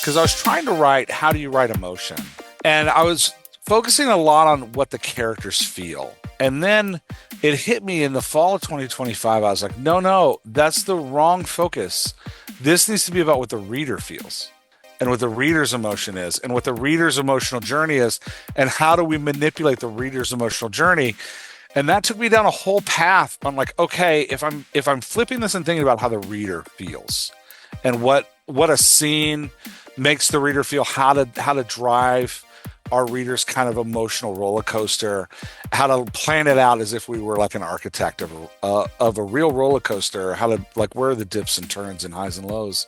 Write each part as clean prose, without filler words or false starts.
because I was trying to write, how do you write emotion? And I was focusing a lot on what the characters feel. And then it hit me in the fall of 2025. I was like, no, that's the wrong focus. This needs to be about what the reader feels and what the reader's emotion is and what the reader's emotional journey is. And how do we manipulate the reader's emotional journey? And that took me down a whole path on like, okay, if I'm flipping this and thinking about how the reader feels and what a scene makes the reader feel, how to drive our readers' kind of emotional roller coaster, how to plan it out as if we were like an architect of a real roller coaster, how to, like, where are the dips and turns and highs and lows.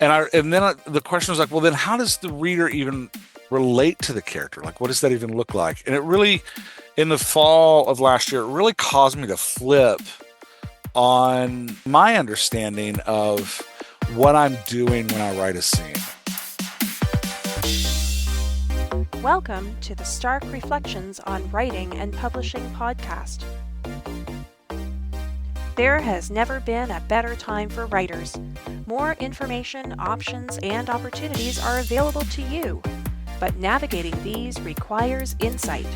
And then the question was like, well, then how does the reader even relate to the character? Like, what does that even look like? And it really, in the fall of last year, it really caused me to flip on my understanding of what I'm doing when I write a scene. Welcome to the Stark Reflections on Writing and Publishing podcast. There has never been a better time for writers. More information, options, and opportunities are available to you, but navigating these requires insight.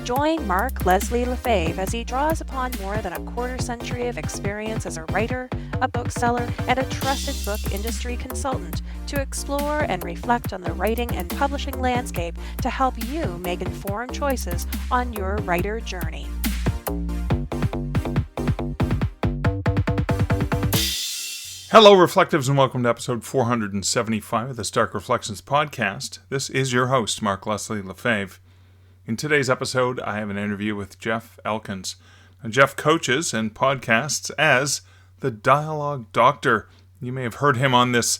Join Mark Leslie Lefebvre as he draws upon more than a quarter century of experience as a writer, a bookseller, and a trusted book industry consultant to explore and reflect on the writing and publishing landscape to help you make informed choices on your writer journey. Hello, Reflectives, and welcome to episode 475 of the Stark Reflections podcast. This is your host, Mark Leslie Lefebvre. In today's episode, I have an interview with Jeff Elkins. Now, Jeff coaches and podcasts as the Dialogue Doctor. You may have heard him on this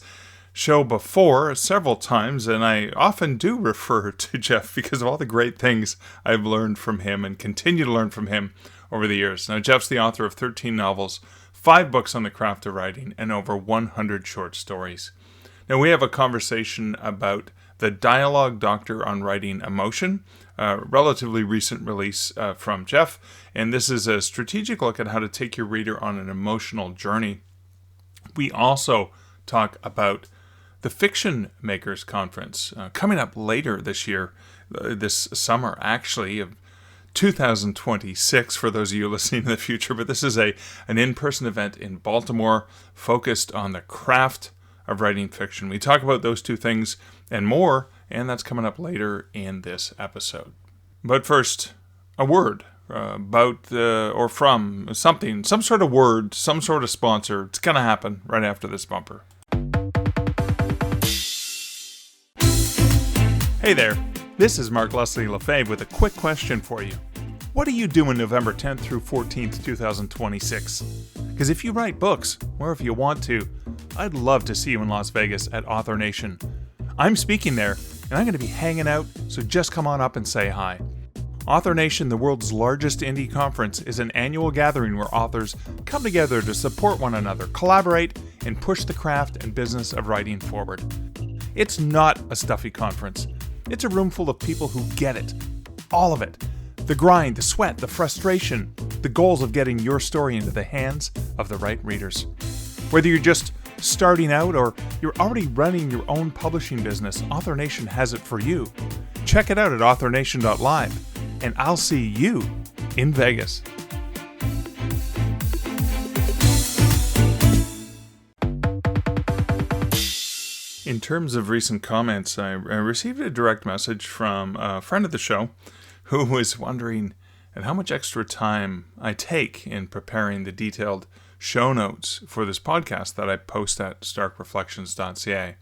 show before several times, and I often do refer to Jeff because of all the great things I've learned from him and continue to learn from him over the years. Now, Jeff's the author of 13 novels, 5 books on the craft of writing, and over 100 short stories. Now, we have a conversation about the Dialogue Doctor on Writing Emotion, a relatively recent release from Jeff, and this is a strategic look at how to take your reader on an emotional journey. We also talk about the Fiction Makers Conference coming up later this year, this summer actually, of 2026 for those of you listening in the future, but this is an in-person event in Baltimore focused on the craft of writing fiction. We talk about those two things and more, and that's coming up later in this episode. But first, a word about or from something, some sort of word, some sort of sponsor. It's going to happen right after this bumper. Hey there, this is Mark Leslie Lefebvre with a quick question for you. What do you do on November 10th through 14th, 2026? Because if you write books, or if you want to, I'd love to see you in Las Vegas at AuthorNation. I'm speaking there, and I'm going to be hanging out, so just come on up and say hi. AuthorNation, the world's largest indie conference, is an annual gathering where authors come together to support one another, collaborate, and push the craft and business of writing forward. It's not a stuffy conference. It's a room full of people who get it. All of it. The grind, the sweat, the frustration, the goals of getting your story into the hands of the right readers. Whether you're just starting out or you're already running your own publishing business, AuthorNation has it for you. Check it out at AuthorNation.live, and I'll see you in Vegas. In terms of recent comments, I received a direct message from a friend of the show who was wondering at how much extra time I take in preparing the detailed show notes for this podcast that I post at starkreflections.ca.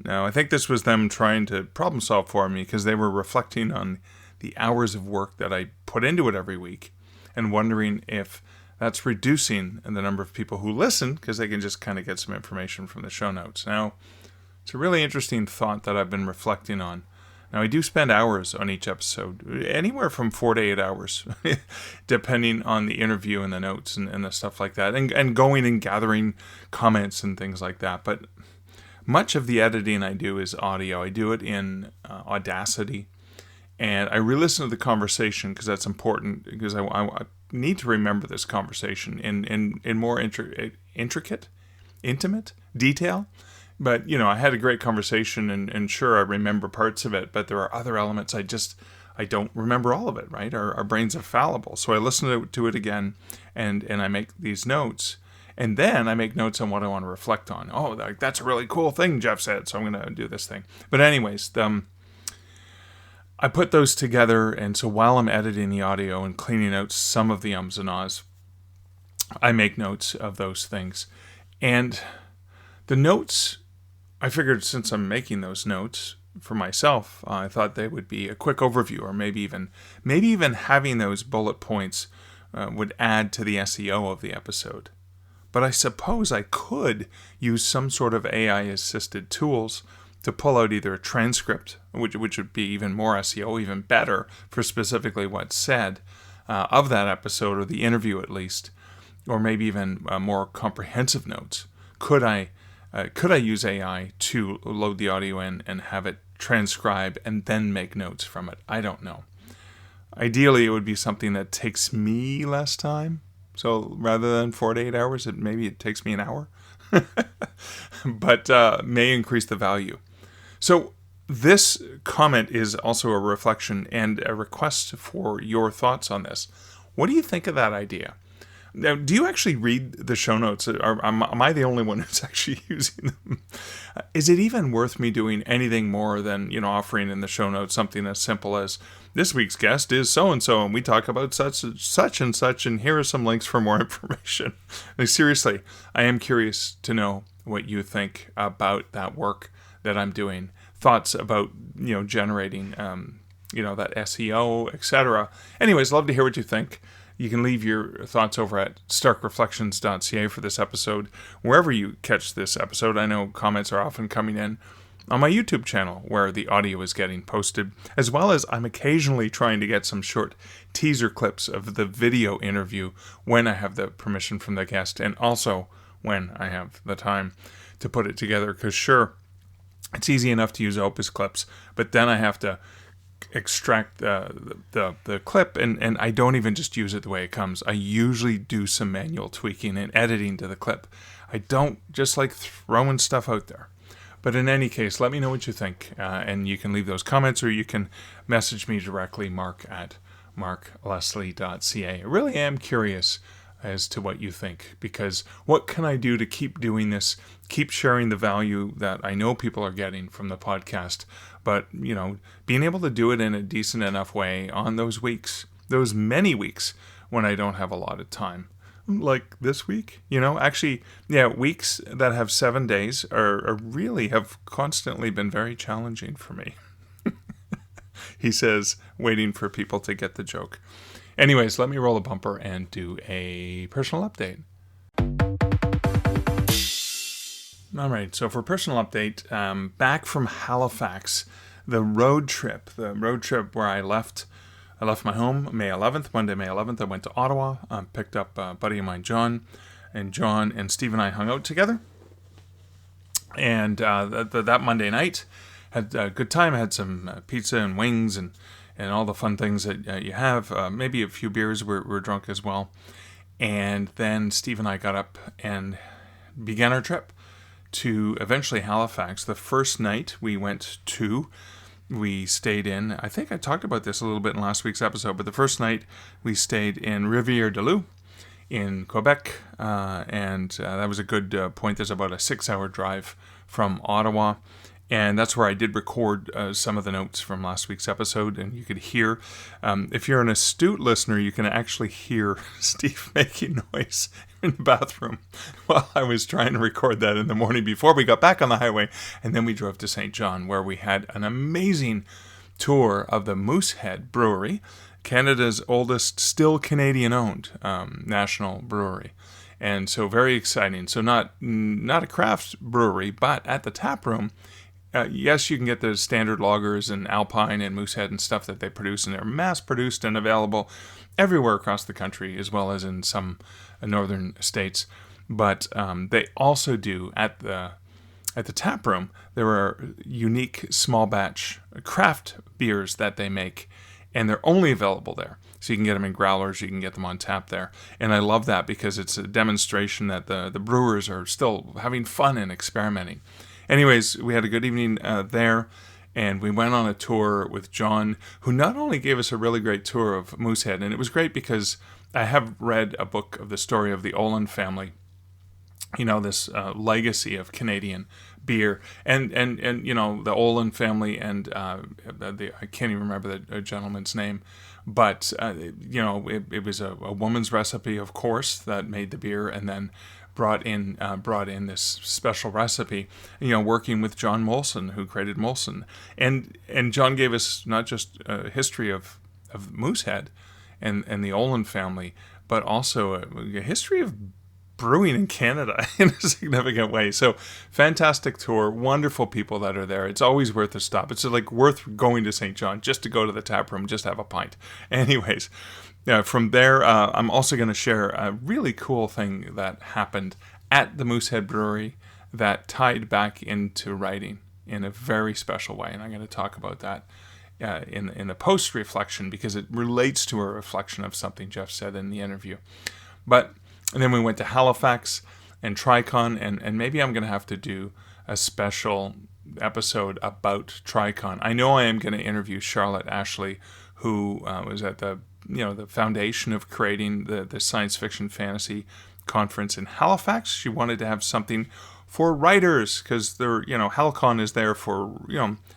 Now, I think this was them trying to problem solve for me because they were reflecting on the hours of work that I put into it every week and wondering if that's reducing the number of people who listen because they can just kind of get some information from the show notes. Now, it's a really interesting thought that I've been reflecting on. Now, I do spend hours on each episode, anywhere from 4 to 8 hours, depending on the interview and the notes and the stuff like that, and going and gathering comments and things like that. But much of the editing I do is audio. I do it in Audacity, and I re-listen to the conversation because that's important, because I need to remember this conversation in more intimate detail, But, I had a great conversation, and sure, I remember parts of it, but there are other elements I don't remember all of it, right? Our brains are fallible. So I listen to it again, and I make these notes. And then I make notes on what I want to reflect on. Oh, that's a really cool thing Jeff said, so I'm going to do this thing. But anyways, I put those together, and so while I'm editing the audio and cleaning out some of the ums and ahs, I make notes of those things. And the notes, I figured since I'm making those notes for myself, I thought they would be a quick overview, or maybe even having those bullet points would add to the SEO of the episode. But I suppose I could use some sort of AI-assisted tools to pull out either a transcript, which would be even more SEO, even better for specifically what's said of that episode, or the interview at least, or maybe even more comprehensive notes. Could I use AI to load the audio in and have it transcribe and then make notes from it? I don't know. Ideally, it would be something that takes me less time. So rather than 4 to 8 hours, maybe it takes me an hour, but may increase the value. So this comment is also a reflection and a request for your thoughts on this. What do you think of that idea? Now, do you actually read the show notes? Am I the only one who's actually using them? Is it even worth me doing anything more than, offering in the show notes something as simple as, this week's guest is so-and-so, and we talk about such and such, and here are some links for more information. Like, seriously, I am curious to know what you think about that work that I'm doing. Thoughts about, generating, that SEO, etc. Anyways, love to hear what you think. You can leave your thoughts over at starkreflections.ca for this episode. Wherever you catch this episode, I know comments are often coming in on my YouTube channel where the audio is getting posted, as well as I'm occasionally trying to get some short teaser clips of the video interview when I have the permission from the guest, and also when I have the time to put it together. Because sure, it's easy enough to use Opus clips, but then I have to extract the clip, and I don't even just use it the way it comes. I usually do some manual tweaking and editing to the clip. I don't just like throwing stuff out there. But in any case, let me know what you think, and you can leave those comments, or you can message me directly, Mark at markleslie.ca. I really am curious as to what you think, because what can I do to keep doing this, keep sharing the value that I know people are getting from the podcast, but, being able to do it in a decent enough way on those weeks, those many weeks when I don't have a lot of time. Like this week, weeks that have 7 days are really have constantly been very challenging for me. He says, waiting for people to get the joke. Anyways, let me roll a bumper and do a personal update. All right, so for personal update, back from Halifax, the road trip where I left my home Monday, May 11th. I went to Ottawa, picked up a buddy of mine, John, and Steve and I hung out together. And that Monday night, had a good time. I had some pizza and wings and all the fun things that you have. Maybe a few beers. We're drunk as well. And then Steve and I got up and began our trip to eventually Halifax. The first night we stayed in, I think I talked about this a little bit in last week's episode, but the first night we stayed in Rivière-du-Loup in Quebec, and that was a good point. There's about a 6-hour drive from Ottawa, and that's where I did record some of the notes from last week's episode, and you could hear, if you're an astute listener, you can actually hear Steve making noise in the bathroom while I was trying to record that in the morning before we got back on the highway. And then we drove to St. John, where we had an amazing tour of the Moosehead Brewery, Canada's oldest, still Canadian-owned national brewery. And so very exciting. So not a craft brewery, but at the tap room, yes, you can get the standard lagers and Alpine and Moosehead and stuff that they produce, and they're mass-produced and available everywhere across the country, as well as in some northern states. But they also do at the tap room, there are unique small batch craft beers that they make, and they're only available there. So you can get them in growlers, you can get them on tap there. And I love that because it's a demonstration that the brewers are still having fun and experimenting. anyways, we had a good evening there. And we went on a tour with John, who not only gave us a really great tour of Moosehead, and it was great because I have read a book of the story of the Olin family, this legacy of Canadian beer, and the Olin family, and I can't even remember the gentleman's name, but it was a woman's recipe, of course, that made the beer, and then brought in this special recipe, working with John Molson, who created Molson, and John gave us not just a history of Moosehead and the Olin family, but also a history of brewing in Canada in a significant way. So fantastic tour, wonderful people that are there. It's always worth a stop. It's like worth going to St. John just to go to the tap room, just have a pint. Anyways, from there, I'm also going to share a really cool thing that happened at the Moosehead Brewery that tied back into writing in a very special way. And I'm going to talk about that in the post-reflection, because it relates to a reflection of something Jeff said in the interview. And then we went to Halifax and Tricon, and maybe I'm going to have to do a special episode about Tricon. I know I am going to interview Charlotte Ashley, who was at the foundation of creating the science fiction fantasy conference in Halifax. She wanted to have something for writers, because Halcon is there for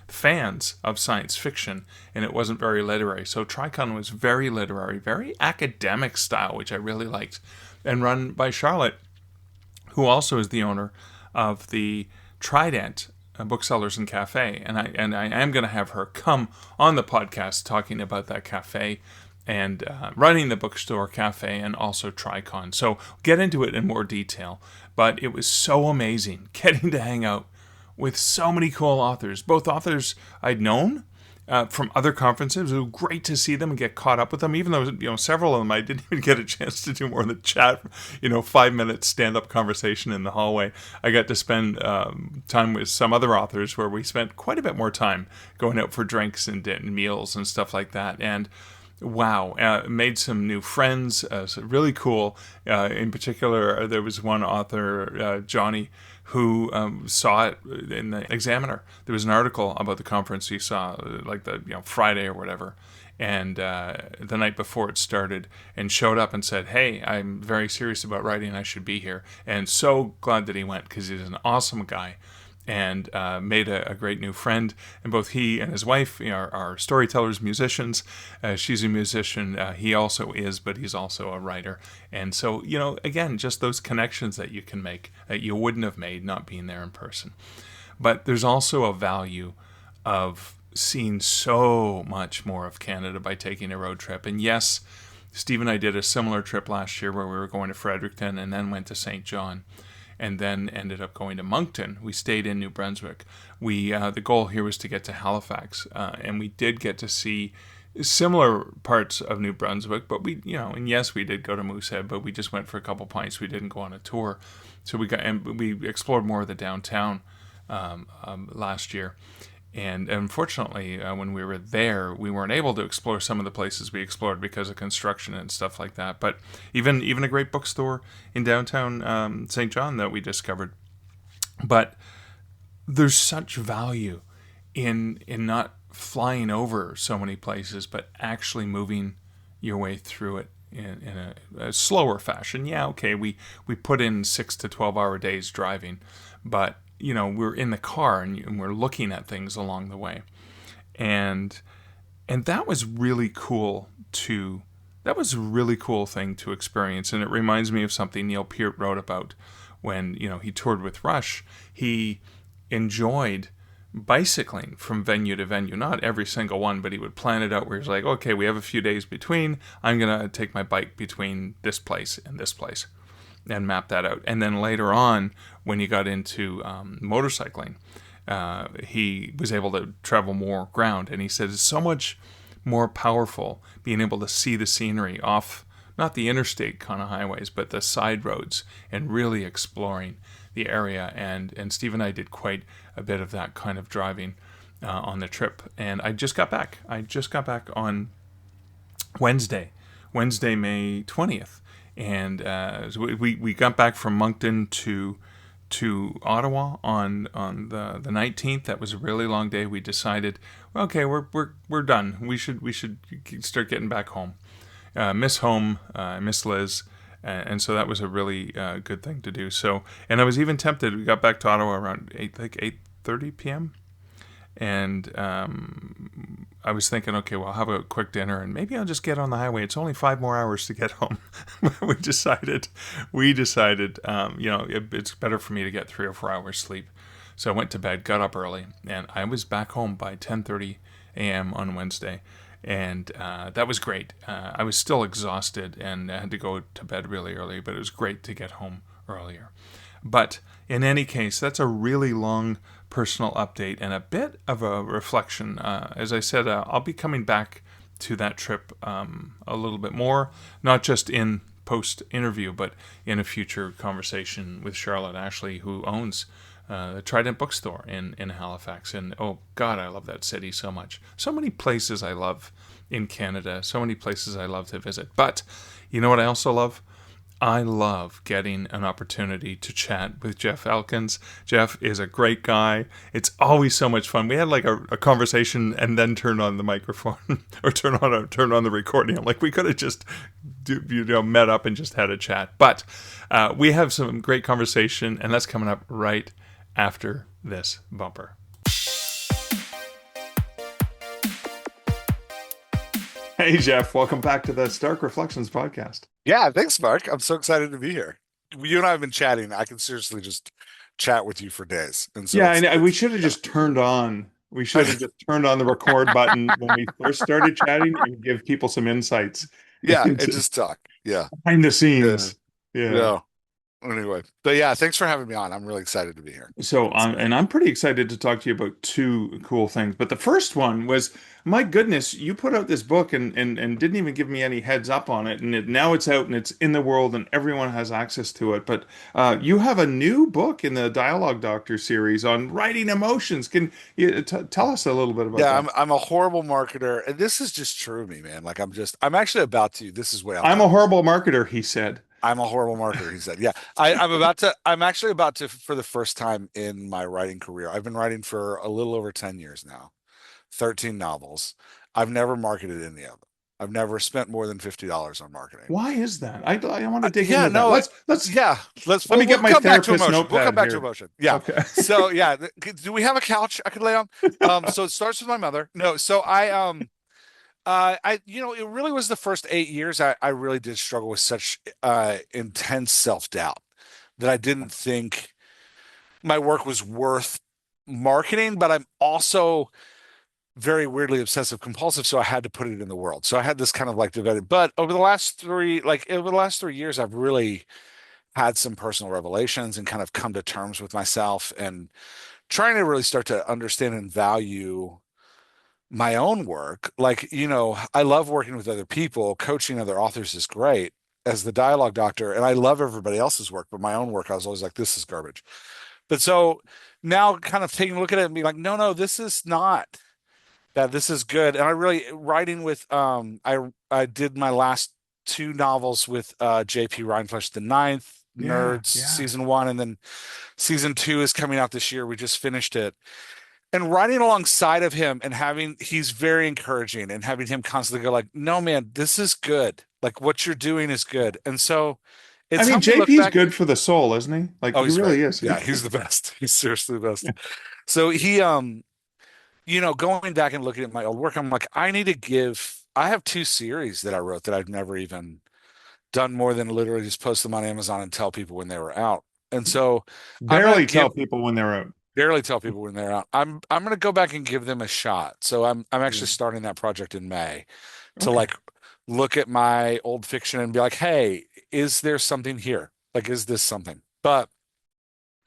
fans of science fiction, and it wasn't very literary. So Tricon was very literary, very academic style, which I really liked, and run by Charlotte, who also is the owner of the Trident Booksellers and Cafe, and I am going to have her come on the podcast talking about that cafe and running the bookstore cafe, and also Tricon. So get into it in more detail. But it was so amazing getting to hang out with so many cool authors, both authors I'd known from other conferences. It was great to see them and get caught up with them, even though several of them I didn't even get a chance to do more than chat. 5-minute stand-up conversation in the hallway. I got to spend time with some other authors where we spent quite a bit more time going out for drinks and meals and stuff like that. And wow, made some new friends, so really cool. In particular, there was one author, Johnny, who saw it in the Examiner. There was an article about the conference he saw, like the Friday or whatever, and the night before it started, and showed up and said, "Hey, I'm very serious about writing. I should be here." And so glad that he went, because he's an awesome guy. And made a great new friend. And both he and his wife are storytellers, musicians. She's a musician. He also is, but he's also a writer. And so, again, just those connections that you can make that you wouldn't have made not being there in person. But there's also a value of seeing so much more of Canada by taking a road trip. And yes, Steve and I did a similar trip last year where we were going to Fredericton and then went to St. John, and then ended up going to Moncton. We stayed in New Brunswick. The goal here was to get to Halifax, and we did get to see similar parts of New Brunswick, but we yes, we did go to Moosehead, but we just went for a couple pints. We didn't go on a tour, so we explored more of the downtown last year. And unfortunately, when we were there, we weren't able to explore some of the places we explored because of construction and stuff like that. But even a great bookstore in downtown St. John that we discovered. But there's such value in not flying over so many places, but actually moving your way through it in a slower fashion. Yeah, okay, we put in 6 to 12 hour days driving, but we're in the car and we're looking at things along the way. And that was really cool that was a really cool thing to experience. And it reminds me of something Neil Peart wrote about when, he toured with Rush. He enjoyed bicycling from venue to venue, not every single one, but he would plan it out where he's like, okay, we have a few days between, I'm going to take my bike between this place and this place, and map that out. And then later on, when he got into motorcycling, he was able to travel more ground. And he said it's so much more powerful being able to see the scenery off, not the interstate kind of highways, but the side roads, and really exploring the area. And Steve and I did quite a bit of that kind of driving on the trip. And I just got back. On Wednesday, May 20th. And so we got back from Moncton to to Ottawa on the 19th. That was a really long day. We decided, well, okay, we're done. We should start getting back home. Miss home, miss Liz, and so that was a really good thing to do. So, and I was even tempted. We got back to Ottawa around 8:30 p.m. And I was thinking, okay, well, I'll have a quick dinner and maybe I'll just get on the highway. It's only 5 more hours to get home. we decided, it's better for me to get 3 or 4 hours sleep. So I went to bed, got up early, and I was back home by 10:30 a.m. on Wednesday. And that was great. I was still exhausted and I had to go to bed really early, but it was great to get home earlier. But in any case, that's a really long personal update and a bit of a reflection. As I said, I'll be coming back to that trip a little bit more, not just in post-interview, but in a future conversation with Charlotte Ashley, who owns the Trident Bookstore in Halifax. And oh God, I love that city so much. So many places I love in Canada, so many places I love to visit. But you know what I also love? I love getting an opportunity to chat with Jeff Elkins. Jeff is a great guy. It's always so much fun. We had like a conversation and then turned on the microphone or turned on the recording. I'm like, we could have just met up and just had a chat. But we have some great conversation, and that's coming up right after this bumper. Hey, Jeff, welcome back to the Stark Reflections podcast. Yeah, thanks, Mark. I'm so excited to be here. You and I have been chatting. I can seriously just chat with you for days. And so we should have just turned on. We should have just turned on the record button when we first started chatting and give people some insights. Yeah, and just talk. Yeah. Behind the scenes. Yeah. Anyway, but yeah, thanks for having me on. I'm really excited to be here. So, I'm pretty excited to talk to you about two cool things. But the first one was, my goodness, you put out this book and didn't even give me any heads up on it. And now it's out and it's in the world and everyone has access to it. But you have a new book in the Dialogue Doctor series on writing emotions. Can you tell us a little bit about that? Yeah, I'm a horrible marketer. And this is just true of me, man. Like I'm actually about to, this is way out. I'm a horrible marketer, he said. I'm a horrible marketer, he said. Yeah. I'm actually about to, for the first time in my writing career, I've been writing for a little over 10 years now, 13 novels. I've never marketed any of them. I've never spent more than $50 on marketing. Why is that? I want to dig into that. Let me get my therapist notepad. We'll come back to here. emotion. Yeah. Okay. So yeah, do we have a couch I could lay on? So it starts with my mother. No, so it really was the first 8 years I really did struggle with such intense self-doubt that I didn't think my work was worth marketing, but I'm also very weirdly obsessive compulsive, so I had to put it in the world. So I had this kind of like divided. But over the last 3 years, I've really had some personal revelations and kind of come to terms with myself and trying to really start to understand and value my own work. Like, I love working with other people. Coaching other authors is great as the dialogue doctor, and I love everybody else's work, but my own work, I was always like, this is garbage. But so now kind of taking a look at it and being like, no, this is not that. This is good. And I really writing with, I did my last 2 novels with JP Rindfleisch IX, Nerds, season 1, and then season 2 is coming out this year. We just finished it. And writing alongside of him and he's very encouraging and having him constantly go like, no, man, this is good. Like what you're doing is good. And so JP's good for the soul, isn't he? Like he really is. Yeah, he's the best. He's seriously the best. So he, going back and looking at my old work, I'm like, I have 2 series that I wrote that I've never even done more than literally just post them on Amazon and tell people when they were out. And so barely tell people when they're out. I'm going to go back and give them a shot. So I'm actually starting that project in May to like look at my old fiction and be like, hey, is there something here? Like, is this something? But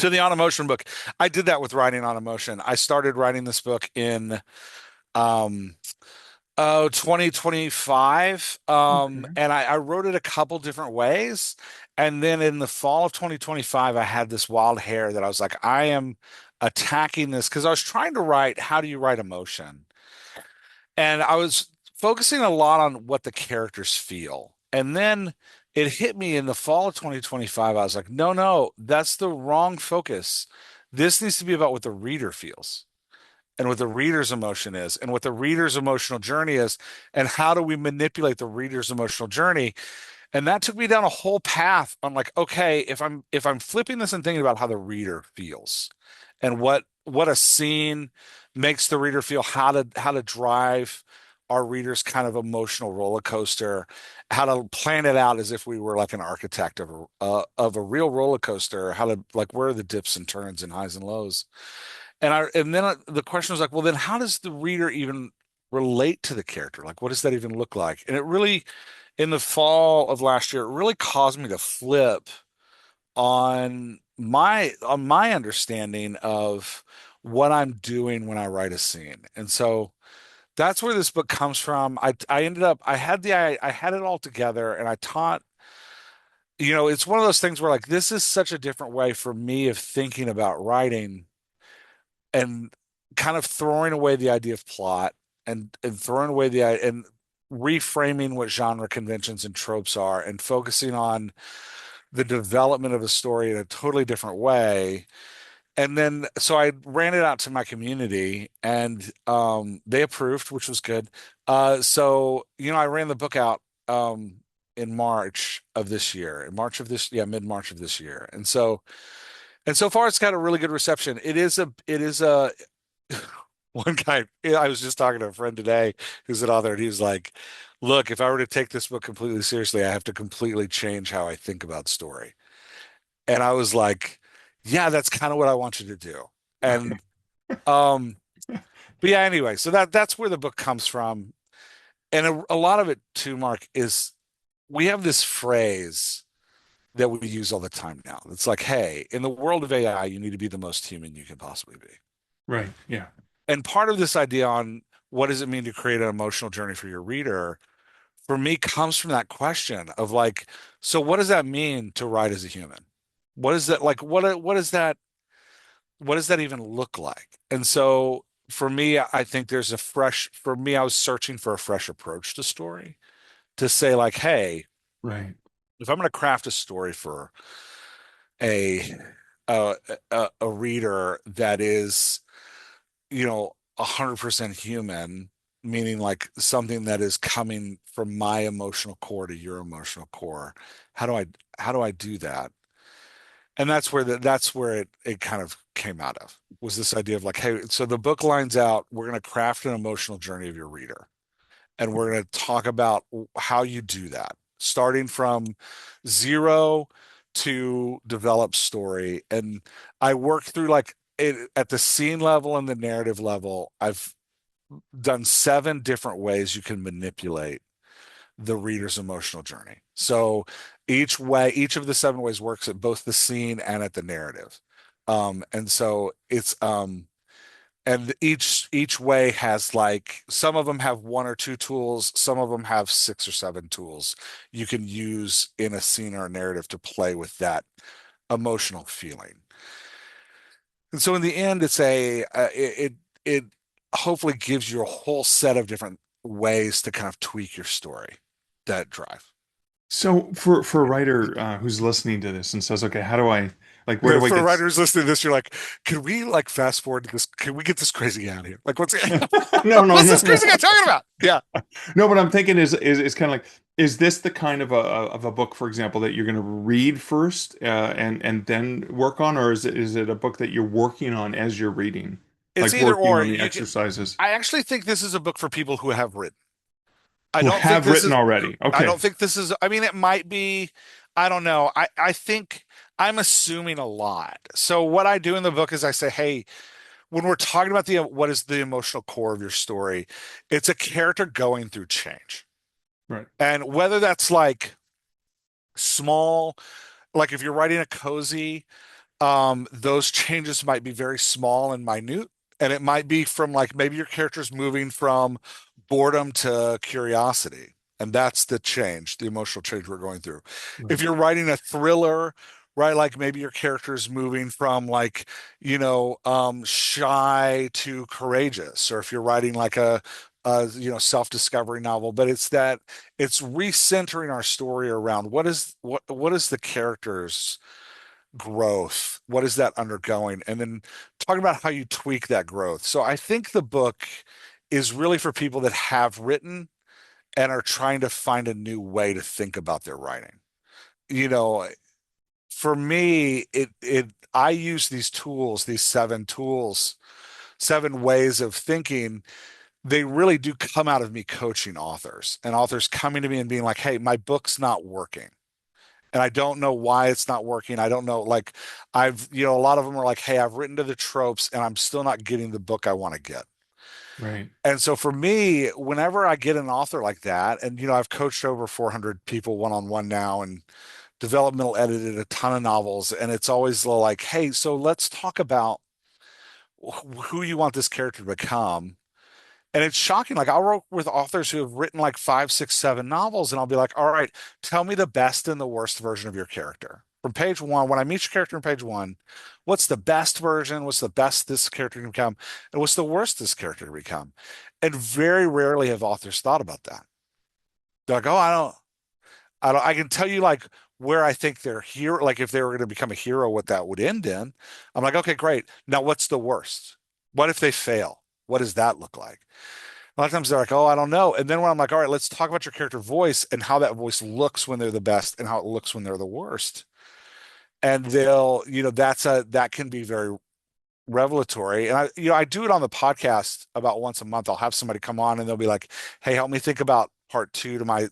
to the On Emotion book, I did that with writing On Emotion. I started writing this book in 2025. And I wrote it a couple different ways. And then in the fall of 2025, I had this wild hair that I was like, I am attacking this because I was trying to write, how do you write emotion? And I was focusing a lot on what the characters feel. And then it hit me in the fall of 2025. I was like, no, that's the wrong focus. This needs to be about what the reader feels and what the reader's emotion is and what the reader's emotional journey is and how do we manipulate the reader's emotional journey. And that took me down a whole path on like, okay, if I'm flipping this and thinking about how the reader feels and what a scene makes the reader feel, how to drive our readers kind of emotional roller coaster, how to plan it out as if we were like an architect of a real roller coaster, how to like where are the dips and turns and highs and lows. And then the question was like, well, then how does the reader even relate to the character? Like, what does that even look like? And it really, in the fall of last year, it really caused me to flip on my understanding of what I'm doing when I write a scene. And so that's where this book comes from. I ended up I had it all together and I taught, it's one of those things where like this is such a different way for me of thinking about writing and kind of throwing away the idea of plot and throwing away and reframing what genre conventions and tropes are and focusing on the development of a story in a totally different way. And then so I ran it out to my community and they approved, which was good. So I ran the book out in March of this year, mid-March of this year. And so far it's got a really good reception. It is a one guy, I was just talking to a friend today who's an author, and he was like, look, if I were to take this book completely seriously, I have to completely change how I think about story. And I was like, yeah, that's kind of what I want you to do. And um, but yeah, anyway, so that's where the book comes from. And a lot of it too, Mark, is we have this phrase that we use all the time now. It's like, hey, in the world of AI, you need to be the most human you can possibly be. Right. Yeah. And part of this idea on what does it mean to create an emotional journey for your reader, for me, comes from that question of like, so what does that mean to write as a human? What is that like? What does that even look like? And so for me, I think for me, I was searching for a fresh approach to story to say like, hey, Right. if I'm going to craft a story for a a, a reader that is 100% human, meaning like something that is coming from my emotional core to your emotional core. How do I do that? And that's where it kind of came out of, was this idea of like, hey, so the book lines out, we're going to craft an emotional journey of your reader. And we're going to talk about how you do that, starting from zero to develop story. And I worked through like it at the scene level and the narrative level. I've done 7 different ways you can manipulate the reader's emotional journey. So each of the 7 ways works at both the scene and at the narrative. And so and each way has like some of them have 1 or 2 tools, some of them have 6 or 7 tools you can use in a scene or a narrative to play with that emotional feeling. And so in the end, it hopefully gives you a whole set of different ways to kind of tweak your story that drive. So for a writer who's listening to this and says, okay, how do I like where do I For get writers listening to this, you're like, can we like fast forward to this? Can we get this crazy guy out here? Like, no, no, what's no, this no. crazy guy talking about? Yeah. No, but I'm thinking is kind of like, is this the kind of a book, for example, that you're going to read first and then work on, or is it a book that you're working on as you're reading, It's like either working or. on the exercises I actually think this is a book for people who have written. I who don't think have this written is, already? I Okay, don't think this is, I mean, it might be, I don't know. I think I'm assuming a lot. So what I do in the book is I say, hey, when we're talking about what is the emotional core of your story, it's a character going through change. right, And whether that's like small, like if you're writing a cozy, those changes might be very small and minute. And it might be from like maybe your character's moving from boredom to curiosity. And that's the change, the emotional change we're going through. If right, you're writing a thriller, right, like maybe your character's moving from like, shy to courageous. Or if you're writing like self-discovery novel, but it's recentering our story around what is the character's growth, what is that undergoing, and then talking about how you tweak that growth. So I think the book is really for people that have written and are trying to find a new way to think about their writing. You know, for me, it I use these tools, these seven tools, seven ways of thinking. They really do come out of me coaching authors and authors coming to me and being like, "Hey, my book's not working." And I don't know why it's not working. I don't know. Like a lot of them are like, "Hey, I've written to the tropes and I'm still not getting the book I want to get." Right. And so for me, whenever I get an author like that, and I've coached over 400 people one-on-one now and developmental edited a ton of novels, and it's always like, "Hey, so let's talk about who you want this character to become." And it's shocking. Like I'll work with authors who have written like five, six, seven novels, and I'll be like, "All right, tell me the best and the worst version of your character. From page one, when I meet your character in page one, what's the best version? What's the best this character can become? And what's the worst this character can become?" And very rarely have authors thought about that. They're like, "Oh, I don't, I can tell you like where I think they're hero, like if they were going to become a hero, what that would end in." I'm like, "Okay, great. Now what's the worst? What if they fail? What does that look like?" A lot of times they're like, "Oh, I don't know." And then when I'm like, "All right, let's talk about your character voice and how that voice looks when they're the best and how it looks when they're the worst." And that can be very revelatory. And I do it on the podcast about once a month. I'll have somebody come on and they'll be like, "Hey, help me think about part two to my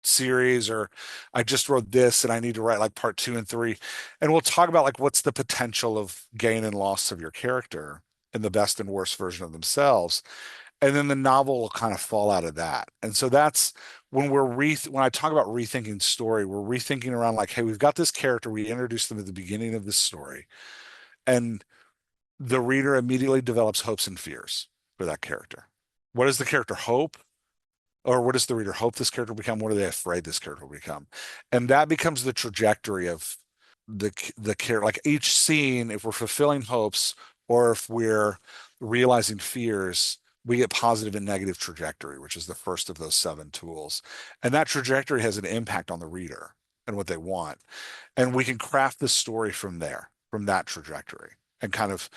series," or "I just wrote this and I need to write like part two and three." And we'll talk about like what's the potential of gain and loss of your character and the best and worst version of themselves. And then the novel will kind of fall out of that. And so that's when I talk about rethinking story, we're rethinking around like, "Hey, we've got this character, we introduced them at the beginning of this story, and the reader immediately develops hopes and fears for that character. What does the character hope? Or what does the reader hope this character will become? What are they afraid this character will become?" And that becomes the trajectory of the character. Like each scene, if we're fulfilling hopes or if we're realizing fears, we get positive and negative trajectory, which is the first of those seven tools. And that trajectory has an impact on the reader and what they want. And we can craft the story from there, from that trajectory, and kind of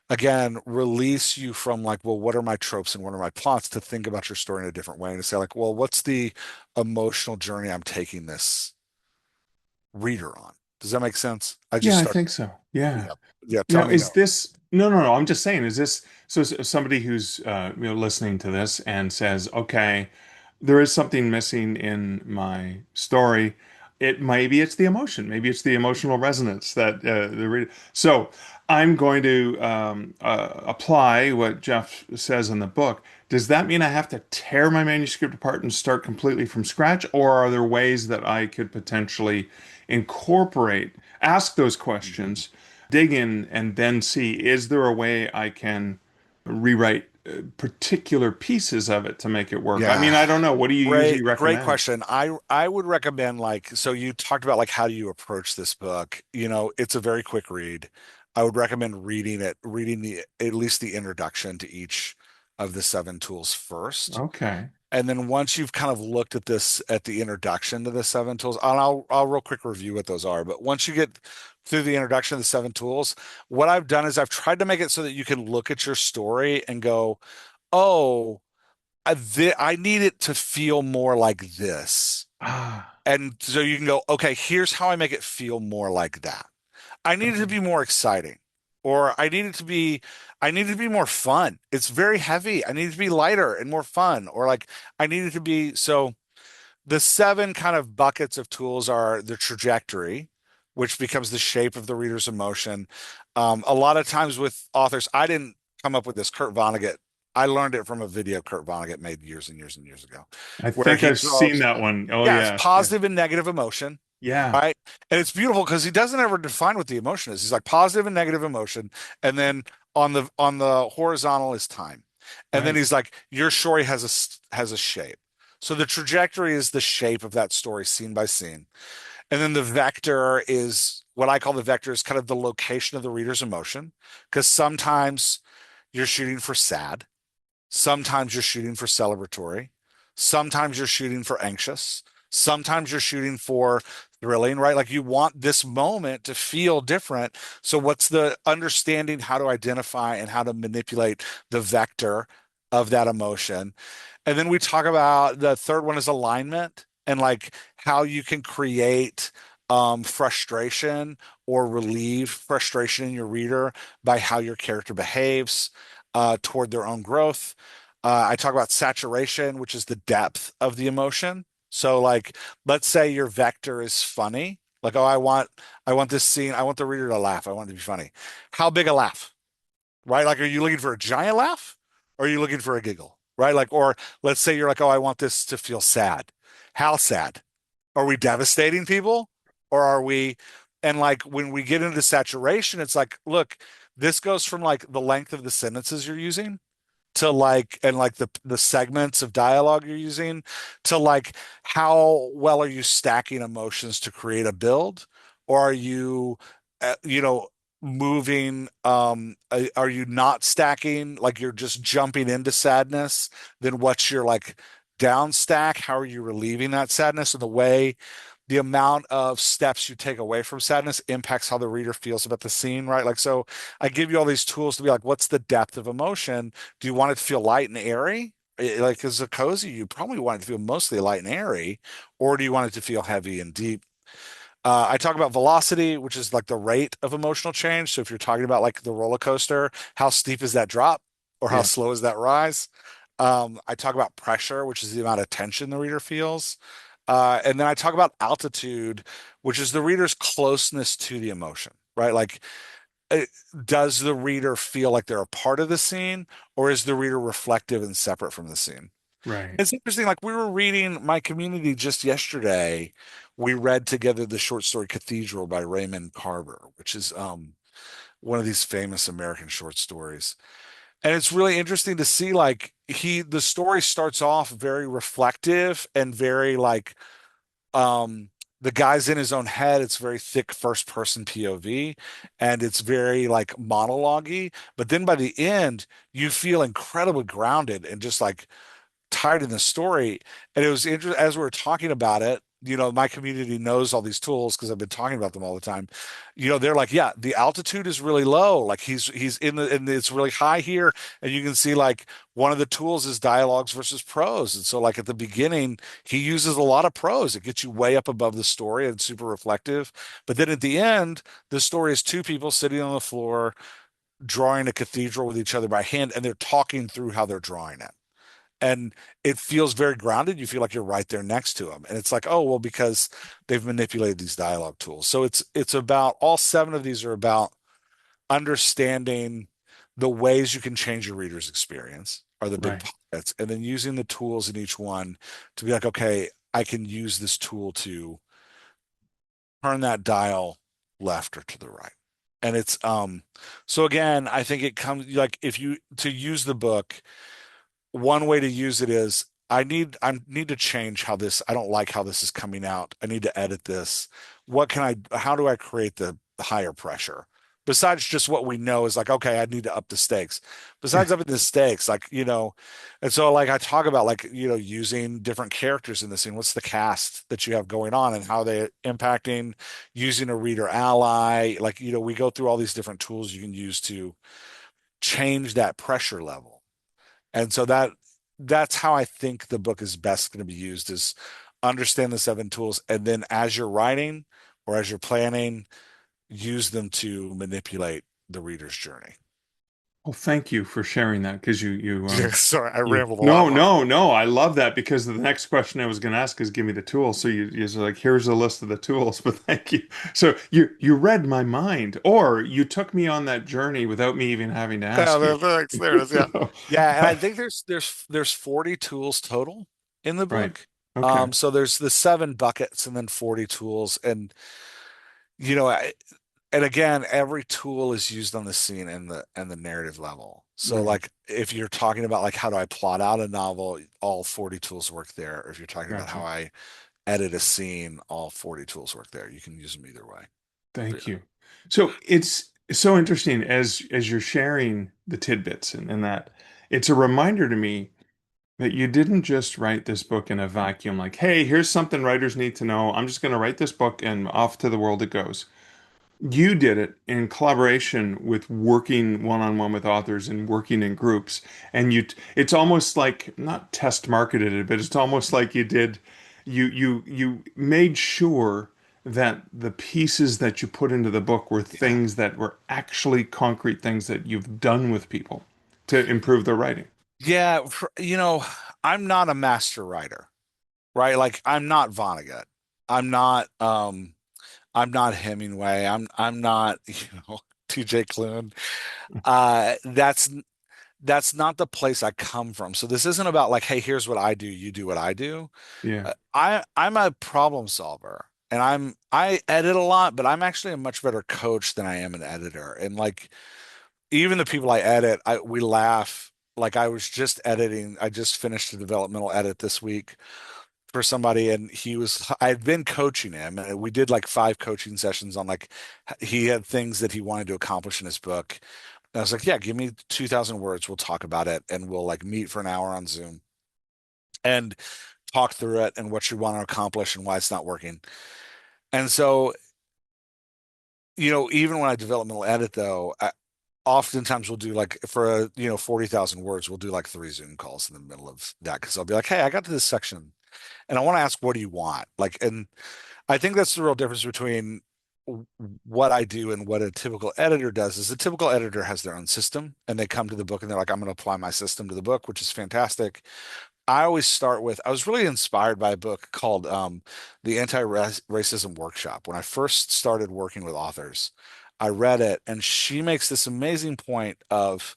again release you from like, "Well, what are my tropes and what are my plots?" to think about your story in a different way and to say like, "Well, what's the emotional journey I'm taking this reader on?" Does that make sense? I just Yeah, I start. think so. Yeah. Yeah. Yeah. Tell me Is no. this no, no, no. I'm just saying, is this so somebody who's listening to this and says, okay, there is something missing in my story. Maybe it's the emotion, maybe it's the emotional resonance that the reader. So I'm going to apply what Jeff says in the book. Does that mean I have to tear my manuscript apart and start completely from scratch, or are there ways that I could potentially incorporate, ask those questions, dig in, and then see, is there a way I can rewrite particular pieces of it to make it work? I mean, Yeah. I don't know. What do you usually Great recommend? question. I would recommend like, so you talked about like how do you approach this book? It's a very quick read. I would recommend reading the at least the introduction to each of the seven tools first. Okay. And then once you've kind of looked at this at the introduction to the seven tools, and I'll real quick review what those are. But once you get through the introduction of the seven tools, what I've done is I've tried to make it so that you can look at your story and go, "Oh, I need it to feel more like this." Ah, And so you can go, "Okay, here's how I make it feel more like that. I need it to okay. be more exciting, or I need it to be more fun. It's very heavy. I need it to be lighter and more fun, or like I need it to be." So the seven kind of buckets of tools are the trajectory, which becomes the shape of the reader's emotion. A lot of times with authors, I didn't come up with this. Kurt Vonnegut, I learned it from a video Kurt Vonnegut made years and years and years ago, I where think he I've seen develops, that one. Oh yeah, it's yeah. Yeah. positive and negative emotion, Yeah. right? And it's beautiful because he doesn't ever define what the emotion is. He's like positive and negative emotion, and then on the horizontal is time, and then Right. he's like your story has a shape. So the trajectory is the shape of that story, scene by scene, and then the vector is what I call the vector is kind of the location of the reader's emotion, because sometimes you're shooting for sad, Sometimes you're shooting for celebratory. Sometimes you're shooting for anxious. Sometimes you're shooting for thrilling, right? Like you want this moment to feel different. So what's the understanding how to identify and how to manipulate the vector of that emotion? And then we talk about the third one is alignment and like how you can create frustration or relieve frustration in your reader by how your character behaves toward their own growth. I talk about saturation, which is the depth of the emotion. So like, let's say your vector is funny. Like, oh, I want this scene. I want the reader to laugh. I want it to be funny. How big a laugh? Right? Like, are you looking for a giant laugh or are you looking for a giggle? Right? Like, or let's say you're like, oh, I want this to feel sad. How sad? Are we devastating people or are we? And like when we get into saturation, it's like, look, this goes from like the length of the sentences you're using to like and like the segments of dialogue you're using to like how well are you stacking emotions to create a build or are you you know moving are you not stacking like you're just jumping into sadness then what's your like down stack how are you relieving that sadness and the way the amount of steps you take away from sadness impacts how the reader feels about the scene, right? Like, so I give you all these tools to be like, what's the depth of emotion? Do you want it to feel light and airy? Like, as a cozy, you probably want it to feel mostly light and airy, or do you want it to feel heavy and deep? I talk about velocity, which is like the rate of emotional change. So if you're talking about like the roller coaster, how steep is that drop or how Yeah. slow is that rise? I talk about pressure, which is the amount of tension the reader feels. And then I talk about altitude, which is the reader's closeness to the emotion, right? Like, uh, does the reader feel like they're a part of the scene, or is the reader reflective and separate from the scene? Right. It's interesting. Like we were reading my community just yesterday. We read together the short story Cathedral by Raymond Carver, which is one of these famous American short stories. And it's really interesting to see like the story starts off very reflective and very like the guy's in his own head. It's very thick first person POV and it's very like monologue-y. But then by the end, you feel incredibly grounded and just like tied in the story. And it was interesting as we were talking about it. My community knows all these tools because I've been talking about them all the time. They're like, yeah, the altitude is really low. Like he's and it's really high here. And you can see like one of the tools is dialogues versus prose. And so like at the beginning, he uses a lot of prose. It gets you way up above the story and super reflective. But then at the end, the story is two people sitting on the floor drawing a cathedral with each other by hand, and they're talking through how they're drawing it and it feels very grounded. You feel like you're right there next to them. And it's like, oh, well, because they've manipulated these dialogue tools. So it's about all seven of these are about understanding the ways you can change your reader's experience are the big Right. pockets, and then using the tools in each one to be like, okay, I can use this tool to turn that dial left or to the right. And it's so again, I think it comes like if you to use the book one way to use it is I need to change how this I don't like how this is coming out. I need to edit this. How do I create the higher pressure? Besides just what we know is like, okay, I need to up the stakes. Yeah. Besides upping the stakes, like, and so like I talk about like, using different characters in the scene. What's the cast that you have going on and how they impacting using a reader ally? Like, we go through all these different tools you can use to change that pressure level. And so that's how I think the book is best going to be used is understand the seven tools and then as you're writing or as you're planning, use them to manipulate the reader's journey. Well, thank you for sharing that because Sorry, I you rambled a lot, no, Mark. no, no. I love that because the next question I was going to ask is give me the tools. So you're like, here's a list of the tools, but thank you. So you read my mind or you took me on that journey without me even having to Yeah, ask you. there it is. Yeah. So, Yeah, and I think there's 40 tools total in the right. book. Okay. So there's the seven buckets and then 40 tools. And you know, and again, every tool is used on the scene and the narrative level. So Right. like if you're talking about like how do I plot out a novel, all 40 tools work there. Or if you're talking about how Gotcha. I edit a scene, all 40 tools work there. You can use them either way. But Thank you. So It's so interesting as you're sharing the tidbits and that it's a reminder to me that you didn't just write this book in a vacuum, like, hey, here's something writers need to know. I'm just going to write this book and off to the world it goes. You did it in collaboration with working one-on-one with authors and working in groups. And it's almost like not test marketed it, but it's almost like you made sure that the pieces that you put into the book were Yeah. things that were actually concrete things that you've done with people to improve their writing. Yeah, I'm not a master writer, right? Like I'm not Vonnegut. I'm not I'm not Hemingway. I'm not, TJ Klune. That's not the place I come from. So this isn't about like, hey, here's what I do, you do what I do. Yeah. I'm a problem solver and I edit a lot, but I'm actually a much better coach than I am an editor. And like even the people I edit, we laugh. Like I just finished a developmental edit this week for somebody and I'd been coaching him and we did like 5 coaching sessions on like he had things that he wanted to accomplish in his book. And I was like, yeah, give me 2,000 words. We'll talk about it and we'll like meet for an hour on Zoom and talk through it and what you want to accomplish and why it's not working. And so, even when I developmental edit though, oftentimes we'll do like for 40,000 words, we'll do like 3 Zoom calls in the middle of that because I'll be like, hey, I got to this section and I want to ask, what do you want? Like, and I think that's the real difference between what I do and what a typical editor does is a typical editor has their own system and they come to the book and they're like, I'm going to apply my system to the book, which is fantastic. I always start with, I was really inspired by a book called The Anti-Racism Workshop. When I first started working with authors, I read it and she makes this amazing point of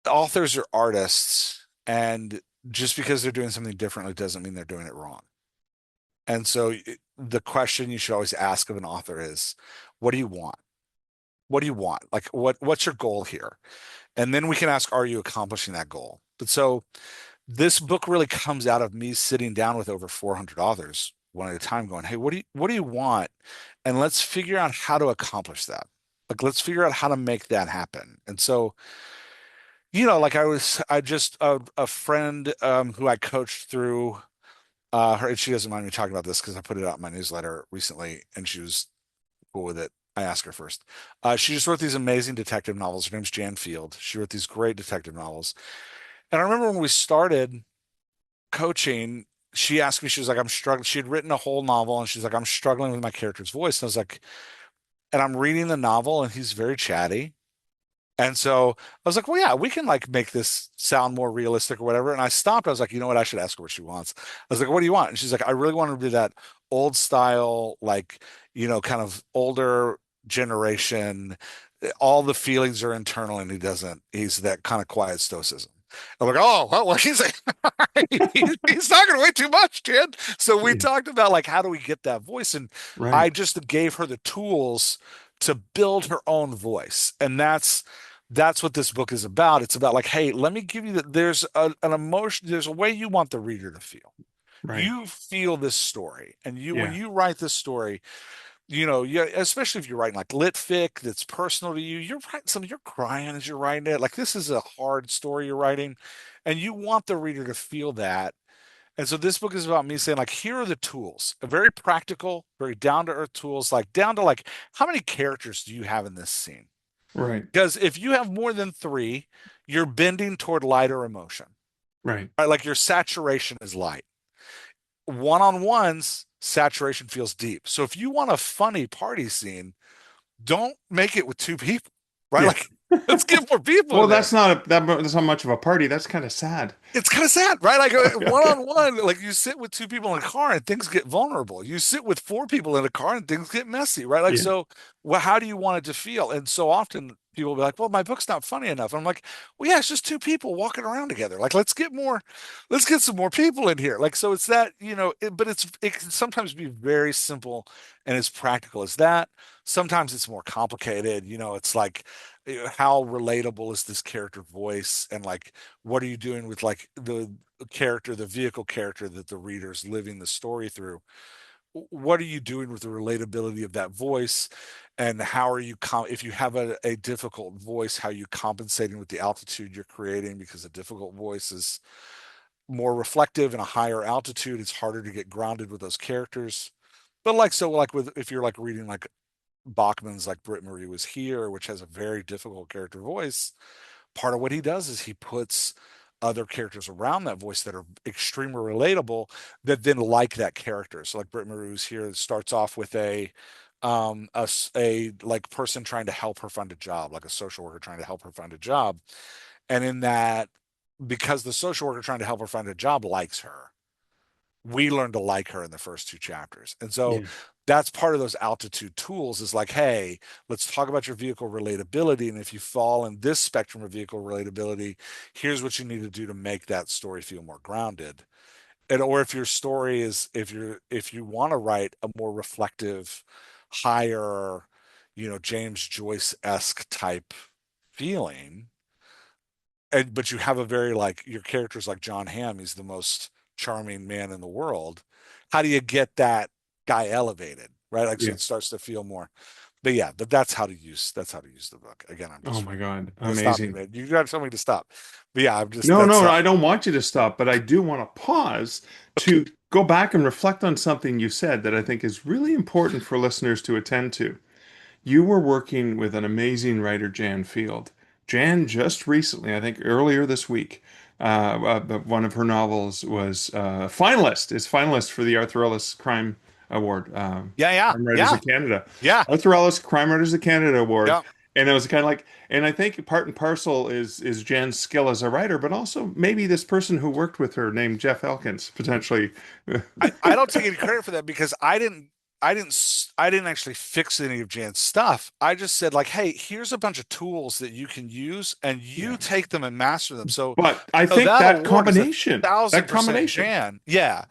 authors are artists and just because they're doing something differently doesn't mean they're doing it wrong. And so the question you should always ask of an author is, what do you want? What do you want? Like what's your goal here? And then we can ask, are you accomplishing that goal? But so this book really comes out of me sitting down with over 400 authors one at a time going, hey, what do you want? And let's figure out how to accomplish that. Like let's figure out how to make that happen. And so, like I just a friend who I coached through her, and she doesn't mind me talking about this because I put it out in my newsletter recently, and she was cool with it. I asked her first. She just wrote these amazing detective novels. Her name's Jan Field. She wrote these great detective novels. And I remember when we started coaching, she asked me, she was like, I'm struggling. She had written a whole novel, and she's like, I'm struggling with my character's voice. And I was like, and I'm reading the novel, and he's very chatty. And so I was like, well, yeah, we can like make this sound more realistic or whatever. And I stopped. I was like, you know what? I should ask her what she wants. I was like, what do you want? And she's like, I really want to do that old style, like, kind of older generation. All the feelings are internal and he doesn't. He's that kind of quiet stoicism. I'm like, oh, well, he's like, he's talking way too much, kid. So we Yeah. talked about like, how do we get that voice? And Right. I just gave her the tools to build her own voice. And that's what this book is about. It's about like, hey, let me give you there's an emotion, there's a way you want the reader to feel. Right. You feel this story, and when Yeah. you write this story, especially if you're writing like lit fic that's personal to you, you're writing something, you're crying as you're writing it. Like this is a hard story you're writing, and you want the reader to feel that. And so this book is about me saying, like, here are the tools, a very practical, very down to earth tools, like down to like, how many characters do you have in this scene? Right. Because if you have more than 3, you're bending toward lighter emotion, Right. right? Like your saturation is light. One-on-ones, saturation feels deep. So if you want a funny party scene, don't make it with 2 people, right? Yeah. Like, let's get more people Well, in there. that's not much of a party. That's kind of sad. It's kind of sad, right? Like one Okay. on one, like you sit with 2 people in a car and things get vulnerable. You sit with 4 people in a car and things get messy, right? Like, Yeah. so, well, how do you want it to feel? And so often people will be like, well, my book's not funny enough. I'm like, well, yeah, it's just 2 people walking around together. Like, let's get some more people in here. Like, so it's that, but it can sometimes be very simple and as practical as that. Sometimes it's more complicated. It's like, how relatable is this character voice? And like, what are you doing with like the vehicle character that the reader's living the story through? what are you doing with the relatability of that voice, and how are you if you have a difficult voice, how are you compensating with the altitude you're creating, because a difficult voice is more reflective and a higher altitude. It's harder to get grounded with those characters. But like, so like with, if you're like reading like Bachman's like Britt Marie Was Here, which has a very difficult character voice, part of what he does is he puts other characters around that voice that are extremely relatable, that then like that character. So like Britt Marie Was Here starts off with a like person trying to help her find a job, like a social worker trying to help her find a job. And in that, because the social worker trying to help her find a job likes her, we learn to like her in the first two chapters. And so Yeah. that's part of those altitude tools, is like, hey, let's talk about your vehicle relatability. And if you fall in this spectrum of vehicle relatability, here's what you need to do to make that story feel more grounded. And or if your story is, if you want to write a more reflective, higher, James Joyce-esque type feeling, and but you have a very, like, your character's like John Hamm, he's the most charming man in the world. How do you get that guy elevated, right? Like, so Yeah. it starts to feel more. But yeah, but that's how to use the book. Again, I'm Oh just my God. stop me, Amazing. man. You got to tell me to stop. But yeah, I'm just No, that's no, I don't want you to stop, but I do want to pause okay. to go back and reflect on something you said that I think is really important for listeners to attend to. You were working with an amazing writer, Jan Field. Jan just recently, I think earlier this week, one of her novels was finalist. Is finalist for the Arthur Ellis Crime Award, Yeah, yeah, Crime Writers yeah, of Canada, yeah, Arthur Ellis Crime Writers of Canada Award. yeah. And it was kind of like, and I think part and parcel is Jan's skill as a writer, but also maybe this person who worked with her named Jeff Elkins potentially. I don't take any credit for that, because I didn't actually fix any of Jan's stuff. I just said, like, hey, here's a bunch of tools that you can use, and Yeah. you take them and master them. So, But I so think that that award is a combination, thousand that percent combination. Jan. Yeah.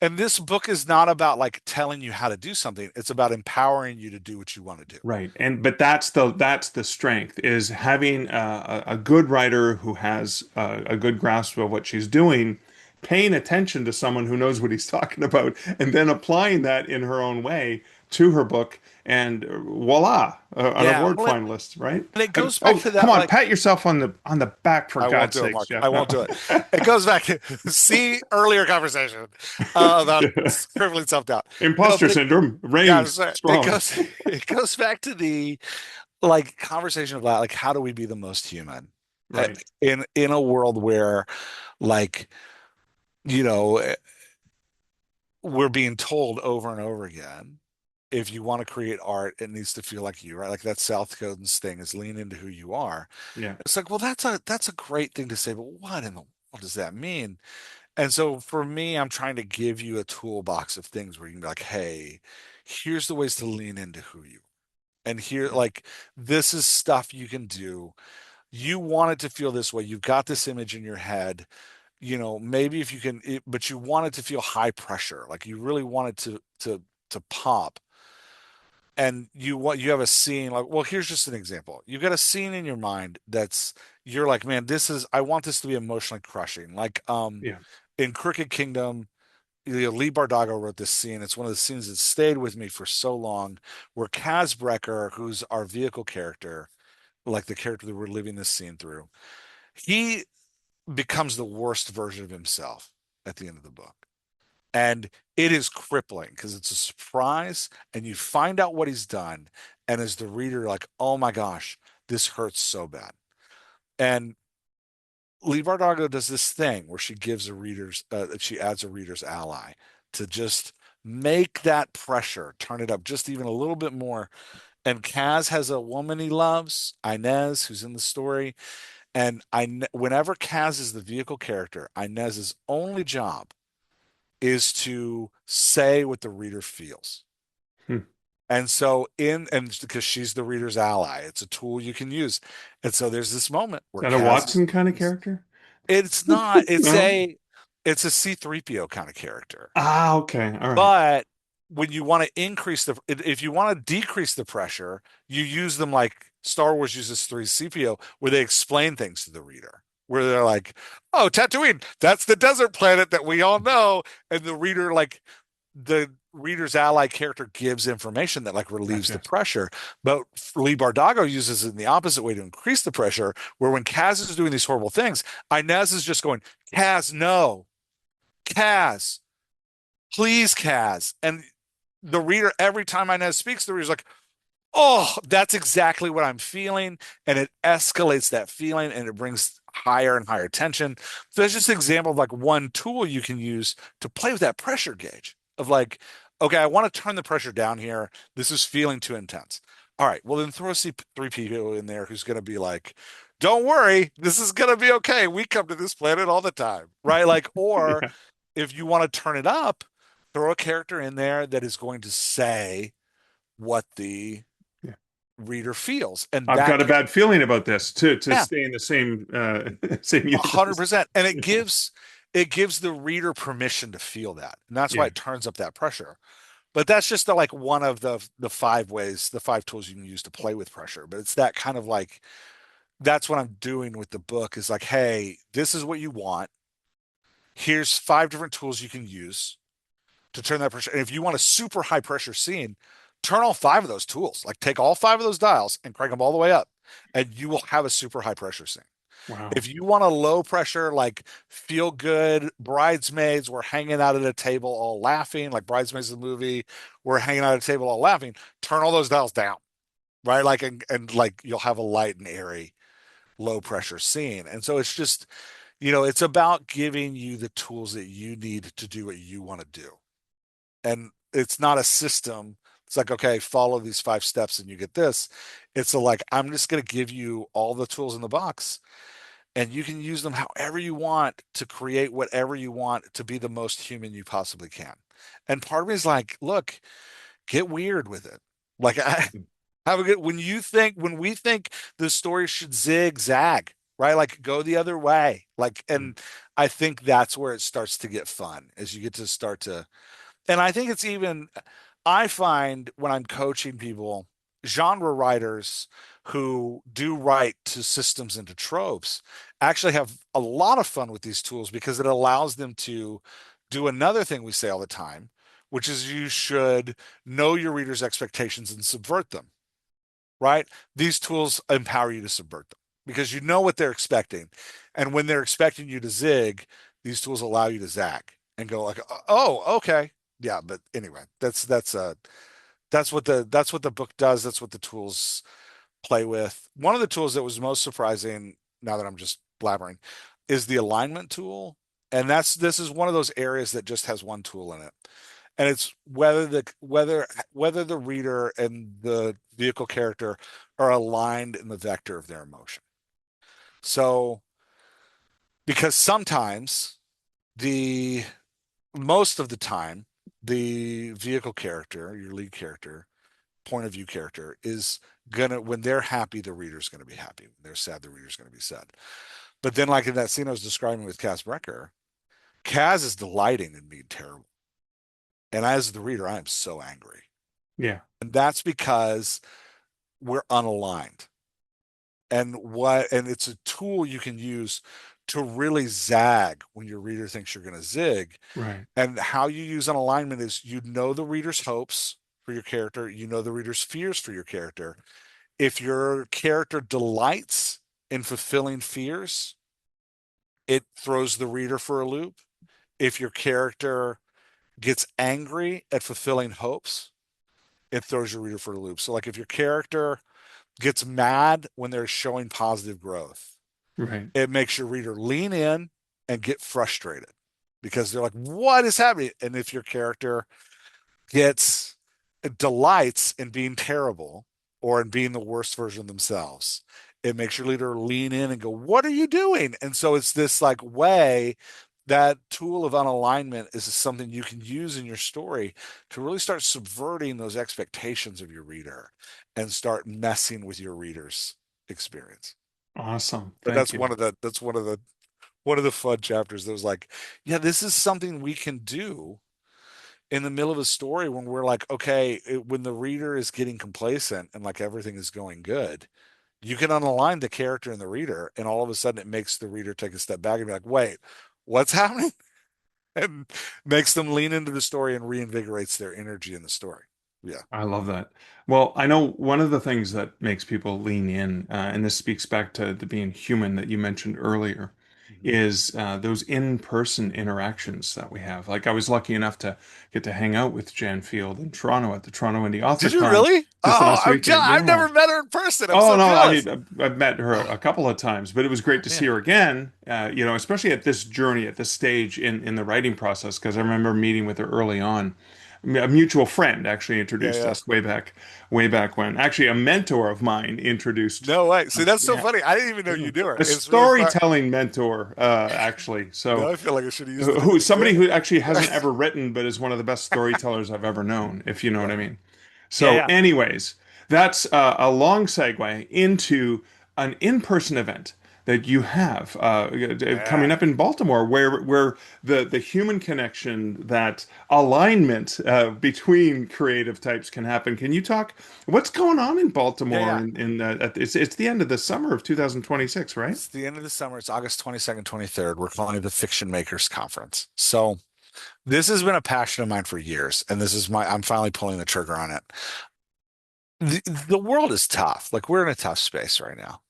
And this book is not about like telling you how to do something. It's about empowering you to do what you want to do. Right. And but that's the strength is having a good writer who has a good grasp of what she's doing, paying attention to someone who knows what he's talking about, and then applying that in her own way to her book, and voila, an Yeah. award Well, finalist, right? and it goes back Oh, to come that, on, like, pat yourself on the back for I won't God's do it, sakes, Mark. Jeff. I No. won't do it. It goes back to see earlier conversation about crippling self-doubt. No, Imposter but syndrome yeah, reigns sorry. It strong. goes it goes back to the, like, conversation about, like, how do we be the most human, uh, Right. in a world where, like, you know we're being told over and over again, if you want to create art, it needs to feel like you, right? Like that South Coden's thing is lean into who you are. Yeah. It's like, well, that's a great thing to say, but what in the world does that mean? And so for me, I'm trying to give you a toolbox of things where you can be like, hey, here's the ways to lean into who you are. And here, like, this is stuff you can do. You want it to feel this way. You've got this image in your head. Maybe if you can, but you want it to feel high pressure. Like, you really want it to pop. And you have a scene, like, well, here's just an example. You've got a scene in your mind that's, you're like, man, I want this to be emotionally crushing. Like, Yeah. in Crooked Kingdom, Lee Bardago wrote this scene. It's one of the scenes that stayed with me for so long, where Kaz Brecker, who's our vehicle character, like the character that we're living this scene through, he becomes the worst version of himself at the end of the book. And it is crippling because it's a surprise, and you find out what he's done. And as the reader, like, oh my gosh, this hurts so bad. And Lee Bardago does this thing where she adds a reader's ally to just make that pressure, turn it up just even a little bit more. And Kaz has a woman he loves, Inez, who's in the story. And whenever Kaz is the vehicle character, Inez's only job is to say what the reader feels. Hmm. And so and because she's the reader's ally, it's a tool you can use. And so there's this moment Is where that a Watson kind of character? it's not, No. it's a C3PO kind of character. Ah, okay. All right. But when you want to if you want to decrease the pressure, you use them like Star Wars uses 3CPO, where they explain things to the reader, where they're like, oh, Tatooine, that's the desert planet that we all know. And the reader, like, the reader's ally character gives information that like relieves the Gotcha. pressure. But Lee Bardago uses it in the opposite way to increase the pressure, where when Kaz is doing these horrible things, Inez is just going, Kaz, no, Kaz, please, Kaz. And the reader, every time Inez speaks, the reader's like, oh, that's exactly what I'm feeling. And it escalates that feeling and it brings higher and higher tension. So that's just an example of like one tool you can use to play with that pressure gauge of like, okay, I want to turn the pressure down here. This is feeling too intense. All right, well, then throw three people in there who's going to be like, don't worry, this is going to be okay. We come to this planet all the time, right? Like, or Yeah. if you want to turn it up, throw a character in there that is going to say what the Yeah. reader feels, and I've that got a bad feeling about this to yeah, stay in the same same universe. 100%. And it gives the reader permission to feel that, and that's why Yeah. it turns up that pressure. But that's just like one of the five ways, the five tools you can use to play with pressure. But it's that kind of like that's what I'm doing with the book is like, hey, this is what you want. Here's five different tools you can use to turn that pressure. And if you want a super high pressure scene, turn all five of those tools. Like take all five of those dials and crank them all the way up, and you will have a super high pressure scene. Wow. If you want a low pressure, like feel good, bridesmaids, we're hanging out at a table all laughing, like bridesmaids the movie, we're hanging out at a table all laughing, turn all those dials down, right? Like, and like you'll have a light and airy, low pressure scene. And so it's just, it's about giving you the tools that you need to do what you want to do. And it's not a system. It's like, okay, follow these five steps and you get this. It's like, I'm just going to give you all the tools in the box and you can use them however you want to create whatever you want to be the most human you possibly can. And part of me is like, look, get weird with it. Like I have a good when we think the story should zigzag, right? Like go the other way. Like, and I think that's where it starts to get fun as you get to start to, and I think it's even, I find when I'm coaching people, genre writers who do write to systems and to tropes actually have a lot of fun with these tools because it allows them to do another thing we say all the time, which is you should know your reader's expectations and subvert them, right? These tools empower you to subvert them because you know what they're expecting. And when they're expecting you to zig, these tools allow you to zag and go like, oh, okay. Yeah, but anyway, that's what the book does. That's what the tools play with. One of the tools that was most surprising, now that I'm just blabbering, is the alignment tool. And this is one of those areas that just has one tool in it. And it's whether the reader and the vehicle character are aligned in the vector of their emotion. So because sometimes the most of the time the vehicle character, your lead character, point of view character is gonna when they're happy, the reader's gonna be happy. When they're sad, the reader's gonna be sad. But then, like in that scene I was describing with Kaz Brecker, Kaz is delighting in being terrible. And as the reader, I am so angry. Yeah. And that's because we're unaligned. And it's a tool you can use to really zag when your reader thinks you're going to zig. Right. And how you use an alignment is you know the reader's hopes for your character, you know the reader's fears for your character. If your character delights in fulfilling fears, it throws the reader for a loop. If your character gets angry at fulfilling hopes, it throws your reader for a loop. So, like if your character gets mad when they're showing positive growth, Right. it makes your reader lean in and get frustrated because they're like, what is happening? And if your character gets delights in being terrible or in being the worst version of themselves, it makes your leader lean in and go, what are you doing? And so it's this like way that tool of unalignment is something you can use in your story to really start subverting those expectations of your reader and start messing with your reader's experience. Awesome. But Thank you. that's one of the fun chapters that was like, yeah, this is something we can do in the middle of a story when we're like, okay, when the reader is getting complacent and like everything is going good, you can unalign the character and the reader, and all of a sudden it makes the reader take a step back and be like, wait, what's happening? and makes them lean into the story and reinvigorates their energy in the story. Yeah. I love that. Well, I know one of the things that makes people lean in, and this speaks back to being human that you mentioned earlier, Mhm. is those in-person interactions that we have. Like I was lucky enough to get to hang out with Jan Field in Toronto at the Toronto Indie Did you AuthorCon really? just Oh, last weekend. I've Yeah. never met her in person. I'm Oh so no, I jealous. mean I've met her a couple of times, but it was great to see Man. her again. Especially at this journey, at this stage in the writing process, because I remember meeting with her early on. A mutual friend actually Yeah, introduced yeah. us way back when. Actually, a mentor of mine introduced No way. See, us. that's so Yeah, funny. I didn't even know yeah. you knew her. A It's really fun. storytelling mentor, actually. Now So I feel like I should have used it who into somebody good. who actually hasn't ever written, but is one of the best storytellers I've ever known, if you know what Yeah. I mean. Yeah, So, yeah. anyways, that's a long segue into an in-person event that you have coming Yeah. up in Baltimore, where the human connection, that alignment between creative types can happen. Can you talk what's going on in Yeah, Baltimore? yeah. It's the end of the summer of 2026, right? It's the end of the summer. It's August 22nd, 23rd. We're calling it the Fiction Makers Conference. So this has been a passion of mine for years, and I'm finally pulling the trigger on it. The world is tough. Like we're in a tough space right now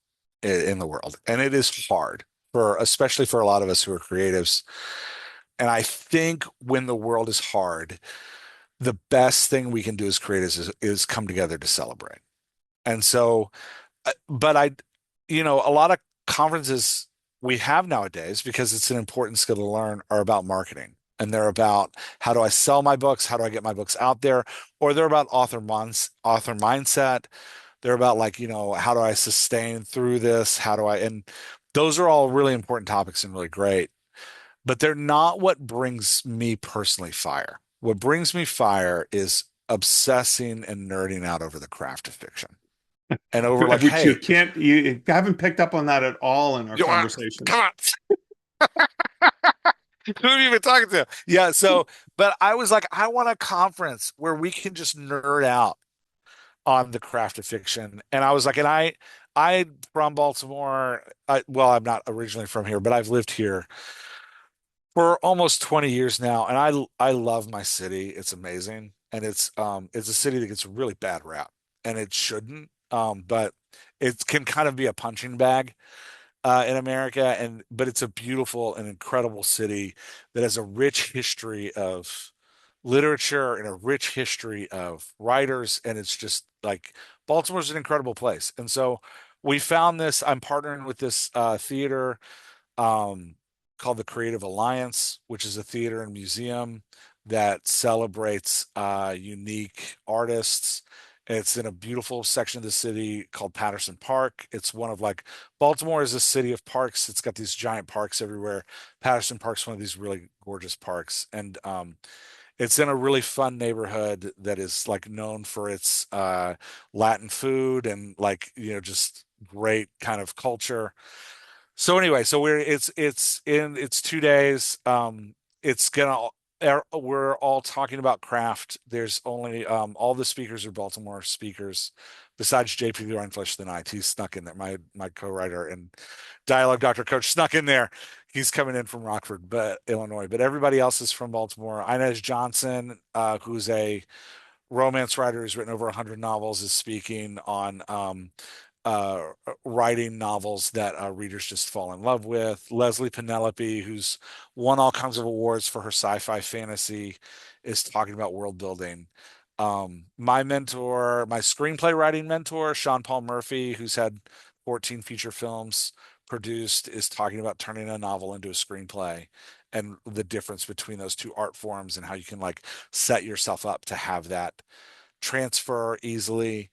in the world, and it is hard especially for a lot of us who are creatives. And I think when the world is hard, the best thing we can do as creatives is come together to celebrate. And so, but a lot of conferences we have nowadays, because it's an important skill to learn, are about marketing. And they're about how do I sell my books? How do I get my books out there? Or they're about author mindset. They're about like, how do I sustain through this? And those are all really important topics and really great, but they're not what brings me personally fire. What brings me fire is obsessing and nerding out over the craft of fiction and over like, Which hey, you haven't picked up on that at all in our you want, come conversations. on, who are you even talking to? Yeah, so, but I was like, I want a conference where we can just nerd out on the craft of fiction. And I was like, I from Baltimore. Well, I'm not originally from here, but I've lived here for almost 20 years now, and I love my city. It's amazing, and it's a city that gets a really bad rap, and it shouldn't. But it can kind of be a punching bag in America, but it's a beautiful and incredible city that has a rich history of literature and a rich history of writers, and it's just like Baltimore's an incredible place. And so we found this. I'm partnering with this theater um, called the Creative Alliance, which is a theater and museum that celebrates unique artists. It's in a beautiful section of the city called Patterson Park. It's one of like Baltimore is a city of parks. It's got these giant parks everywhere. Patterson Park's one of these really gorgeous parks, and it's in a really fun neighborhood that is like known for its Latin food and like just great kind of culture. So anyway, so it's 2 days. It's gonna we're all talking about craft. There's only all the speakers are Baltimore speakers, besides JP Rindfleisch IX. He's snuck in there. My co-writer and dialogue doctor coach snuck in there. He's coming in from Rockford, Illinois. But everybody else is from Baltimore. Inez Johnson, who's a romance writer who's written over 100 novels, is speaking on uh, writing novels that readers just fall in love with. Leslie Penelope, who's won all kinds of awards for her sci-fi fantasy, is talking about world building. My mentor, my screenplay writing mentor, Sean Paul Murphy, who's had 14 feature films produced, is talking about turning a novel into a screenplay and the difference between those two art forms and how you can like set yourself up to have that transfer easily.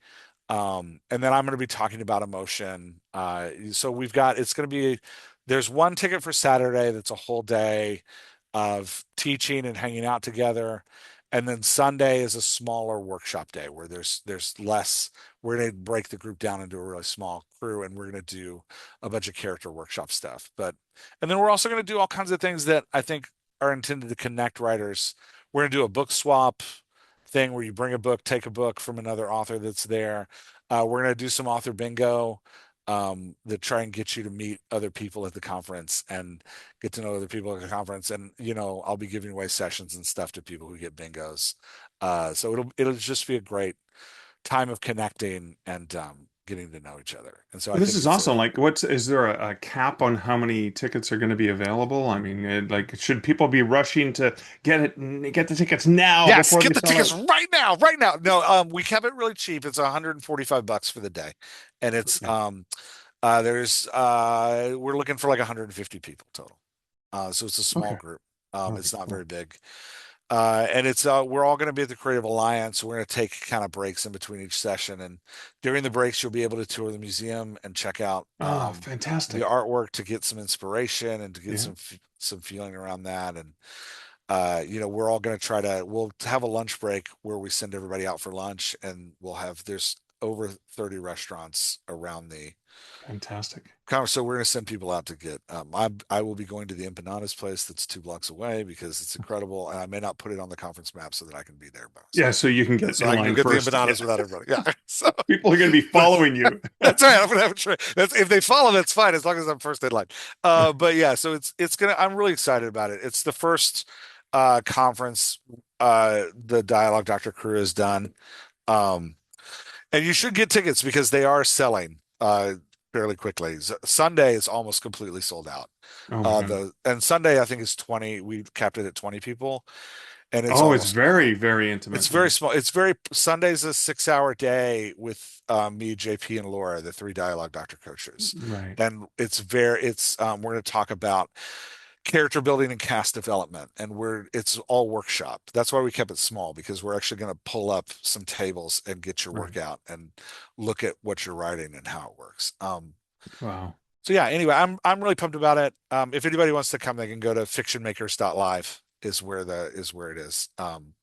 And then I'm going to be talking about emotion. So it's going to be, there's one ticket for Saturday that's a whole day of teaching and hanging out together. And then Sunday is a smaller workshop day where there's less. We're going to break the group down into a really small crew, and we're going to do a bunch of character workshop stuff. And then we're also going to do all kinds of things that I think are intended to connect writers. We're going to do a book swap thing where you bring a book, take a book from another author that's there. We're going to do some author bingo. that try and get you to meet other people at the conference and get to know other people at the conference. And, I'll be giving away sessions and stuff to people who get bingos. So it'll just be a great time of connecting and getting to know each other. And so I Well, this think is awesome. Like, is there a cap on how many tickets are going to be available? I mean, should people be rushing to get the tickets now yes, before get they the sell tickets out? right now, right now. No, we kept it really cheap. It's $145 for the day, and it's Okay. there's we're looking for like 150 people total. So it's a small Okay. group. Okay. It's not Cool. very big. And it's we're all going to be at the Creative Alliance. We're going to take kind of breaks in between each session, and during the breaks, you'll be able to tour the museum and check out Oh, the fantastic. artwork to get some inspiration and to get Yeah. some feeling around that. And we're all going to we'll have a lunch break where we send everybody out for lunch, and there's over 30 restaurants around the Fantastic. conference. So we're going to send people out to get, I will be going to the Empanadas place that's 2 blocks away because it's incredible. And I may not put it on the conference map so that I can be there by Yeah, myself. so you can get So in I can go line get the first. Yeah. empanadas without everybody. Yeah. So, People are going to be but following you. that's right. I'm gonna have a try. That's if they follow, that's fine as long as I'm first in line. But yeah, so I'm really excited about it. It's the first conference the Dialogue Dr. Crew has done. Um, and you should get tickets because they are selling fairly quickly. Sunday is almost completely sold out. Oh my God. And Sunday I think is 20. We capped it at 20 people, and it's Oh, it's almost sold out. very, very It's intimate. very Yeah. small. Sunday's a 6 hour day with me, JP, and Laura, the three Dialogue Doctor coaches. Right. And we're going to talk about character building and cast development, and it's all workshop. That's why we kept it small, because we're actually going to pull up some tables and get your Right. workout and look at what you're writing and how it works. Wow. So yeah, anyway, I'm really pumped about it. If anybody wants to come, they can go to fictionmakers.live is where it is. And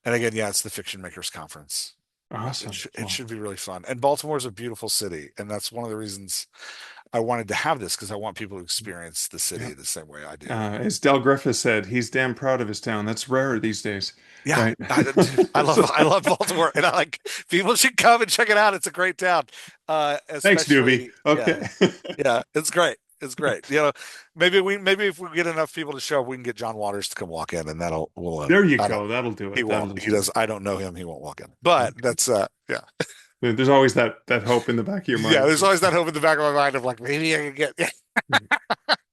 again, yeah, it's the Fiction Makers Conference. Awesome. It Well, should be really fun. And Baltimore is a beautiful city, and that's one of the reasons I wanted to have this, because I want people to experience the yeah. city the same way I do. As Del Griffith said, he's damn proud of his town. That's rare these days, Yeah, right? I So, love Baltimore, and I like people should come and check it out. It's a great town. thanks, Doobie. Especially, yeah, Okay. yeah, it's great. It's great. Maybe if we get enough people to show up, we can get John Waters to come walk in, and There you I don't go. That'll do he it. That'll won't. do He it. does. I don't know him. He won't walk in. But Okay. that's yeah. There's always that hope in the back of your Yeah, mind. there's always that hope in the back of my mind of like, maybe I can get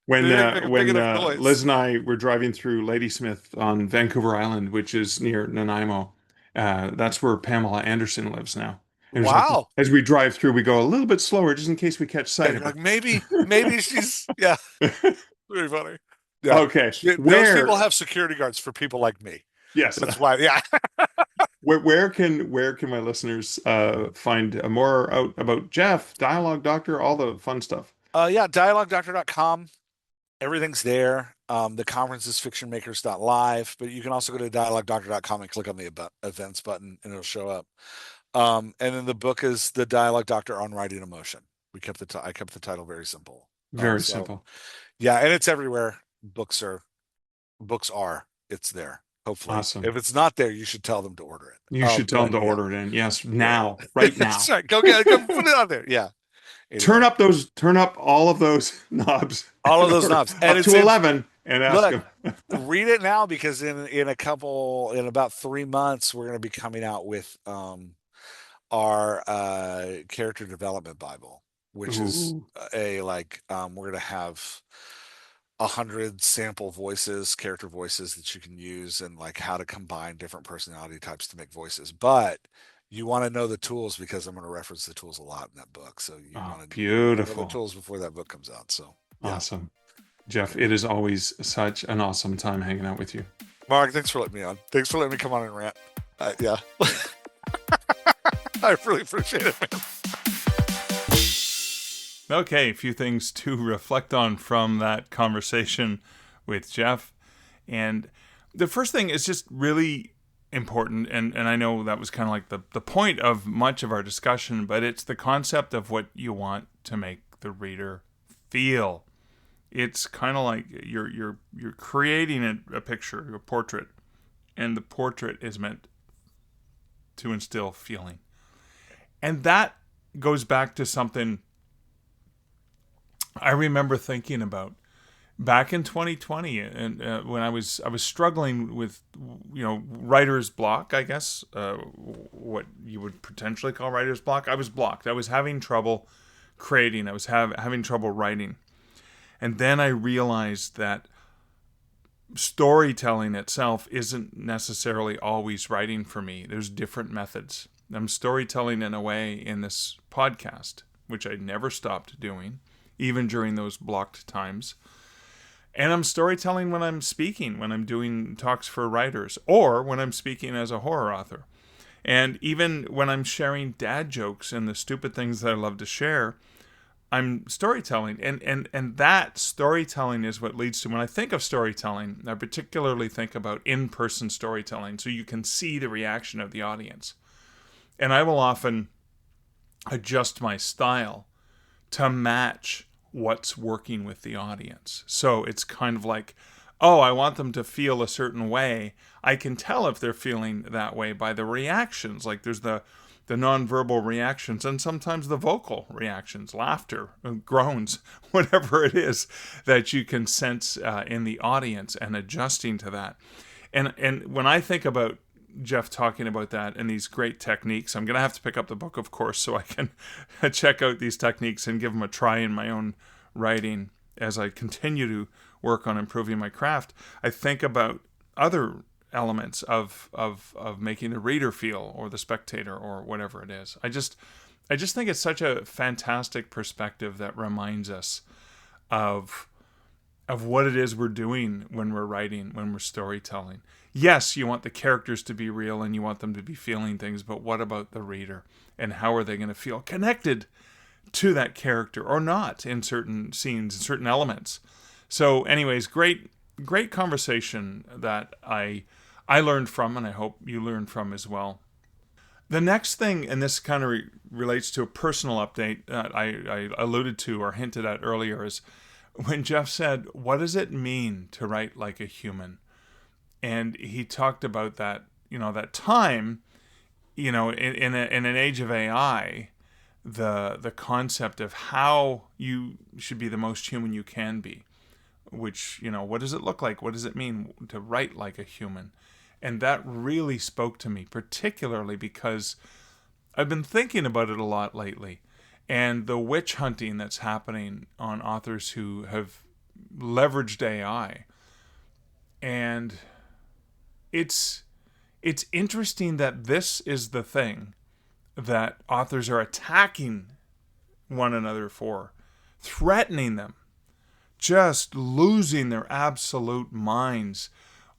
When maybe I can make a big enough Liz noise. and I were driving through Ladysmith on Vancouver Island, which is near Nanaimo, that's where Pamela Anderson lives now. And it's like, Wow. as we drive through, we go a little bit slower just in case we catch And sight you're of like, maybe she's yeah, her. very funny. Yeah. Okay, Those people have security guards for people like me. yes, That's why, yeah. where can my listeners find more out about Jeff, Dialogue Doctor, all the fun stuff? Yeah, dialoguedoctor.com. Everything's there. The conference is fictionmakers.live, but you can also go to dialoguedoctor.com and click on the events button and it'll show up. And then the book is The Dialogue Doctor on Writing Emotion. I kept the title very simple. Very So simple. yeah, and it's everywhere. Books are. It's there. Hopefully, Awesome. if it's not there, you should tell them to order it. You should tell But them to yeah, order it in. Yes, yeah, now, right that's now. right. Go get it. Go put it on there. Yeah. Anyway, Turn up all of those knobs all of in those order, knobs, and up it's to in. 11 and ask Look, them. read it now, because in about 3 months we're going to be coming out with our character development Bible, which is Ooh, we're going to have 100 sample character voices that you can use, and like how to combine different personality types to make voices. But you want to know the tools, because I'm going to reference the tools a lot in that book. So oh, you want to know the beautiful. tools before that book comes out. So yeah, Awesome. Jeff, it is always such an awesome time hanging out with you. Mark, thanks for letting me on. Thanks for letting me come on and rant. Yeah, I really appreciate it, man. Okay, a few things to reflect on from that conversation with Jeff. And the first thing is just really important, and I know that was kind of like the point of much of our discussion, but it's the concept of what you want to make the reader feel. It's kind of like you're creating a picture, a portrait, and the portrait is meant to instill feeling. And that goes back to something I remember thinking about back in 2020, and when I was struggling with, writer's block, I guess, what you would potentially call writer's block. I was blocked. I was having trouble creating. I was having trouble writing. And then I realized that storytelling itself isn't necessarily always writing for me. There's different methods. I'm storytelling in a way in this podcast, which I never stopped doing, even during those blocked times. And I'm storytelling when I'm speaking, when I'm doing talks for writers, or when I'm speaking as a horror author. And even when I'm sharing dad jokes and the stupid things that I love to share, I'm storytelling. And that storytelling is what leads to, when I think of storytelling, I particularly think about in-person storytelling, so you can see the reaction of the audience. And I will often adjust my style to match what's working with the audience. So it's kind of like, oh, I want them to feel a certain way. I can tell if they're feeling that way by the reactions. Like there's the nonverbal reactions and sometimes the vocal reactions, laughter, groans, whatever it is that you can sense in the audience, and adjusting to that. And when I think about Jeff talking about that and these great techniques, I'm going to have to pick up the book, of course, so I can check out these techniques and give them a try in my own writing as I continue to work on improving my craft. I think about other elements of making the reader feel, or the spectator, or whatever it is. I just think it's such a fantastic perspective that reminds us of what it is we're doing when we're writing, when we're storytelling. Yes, you want the characters to be real and you want them to be feeling things, but what about the reader? And how are they going to feel connected to that character or not in certain scenes, in certain elements? So anyways, great conversation that I learned from, and I hope you learned from as well. The next thing, and this kind of relates to a personal update that I alluded to or hinted at earlier, is when Jeff said, what does it mean to write like a human? And he talked about that, that time, in an age of AI, the concept of how you should be the most human you can be, which, what does it look like? What does it mean to write like a human? And that really spoke to me, particularly because I've been thinking about it a lot lately, and the witch hunting that's happening on authors who have leveraged AI. And it's interesting that this is the thing that authors are attacking one another for, threatening them, just losing their absolute minds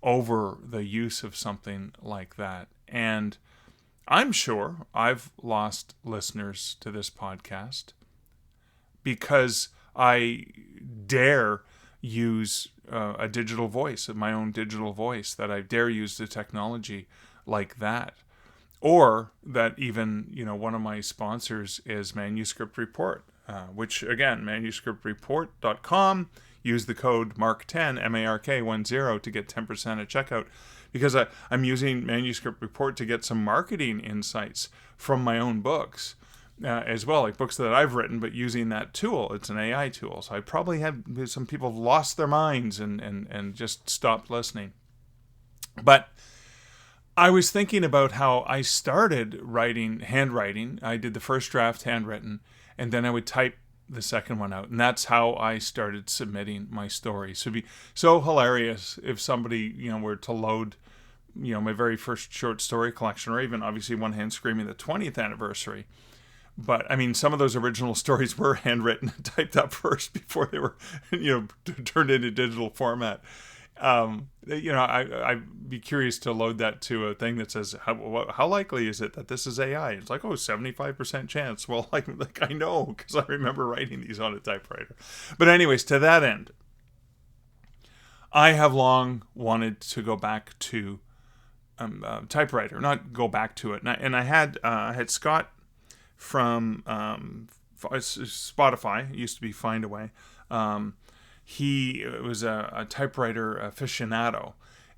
over the use of something like that. And I'm sure I've lost listeners to this podcast because I dare use a digital voice, my own digital voice, that I dare use the technology like that. Or that even, one of my sponsors is Manuscript Report, which again, manuscriptreport.com. Use the code MARK10, MARK10, to get 10% at checkout, because I'm using Manuscript Report to get some marketing insights from my own books as well, like books that I've written, but using that tool. It's an AI tool. So I probably have some people have lost their minds and just stopped listening. But I was thinking about how I started handwriting. I did the first draft handwritten, and then I would type the second one out, and that's how I started submitting my stories. So it'd be so hilarious if somebody were to load my very first short story collection, or even obviously One Hand Screaming, the 20th anniversary. But I mean, some of those original stories were handwritten and typed up first before they were turned into digital format. I'd be curious to load that to a thing that says, how likely is it that this is AI? It's like, 75% chance. Well, like I know, because I remember writing these on a typewriter. But anyways, to that end, I have long wanted to go back to typewriter, not go back to it. And I had Scott from Spotify. It used to be Findaway. He was a typewriter aficionado,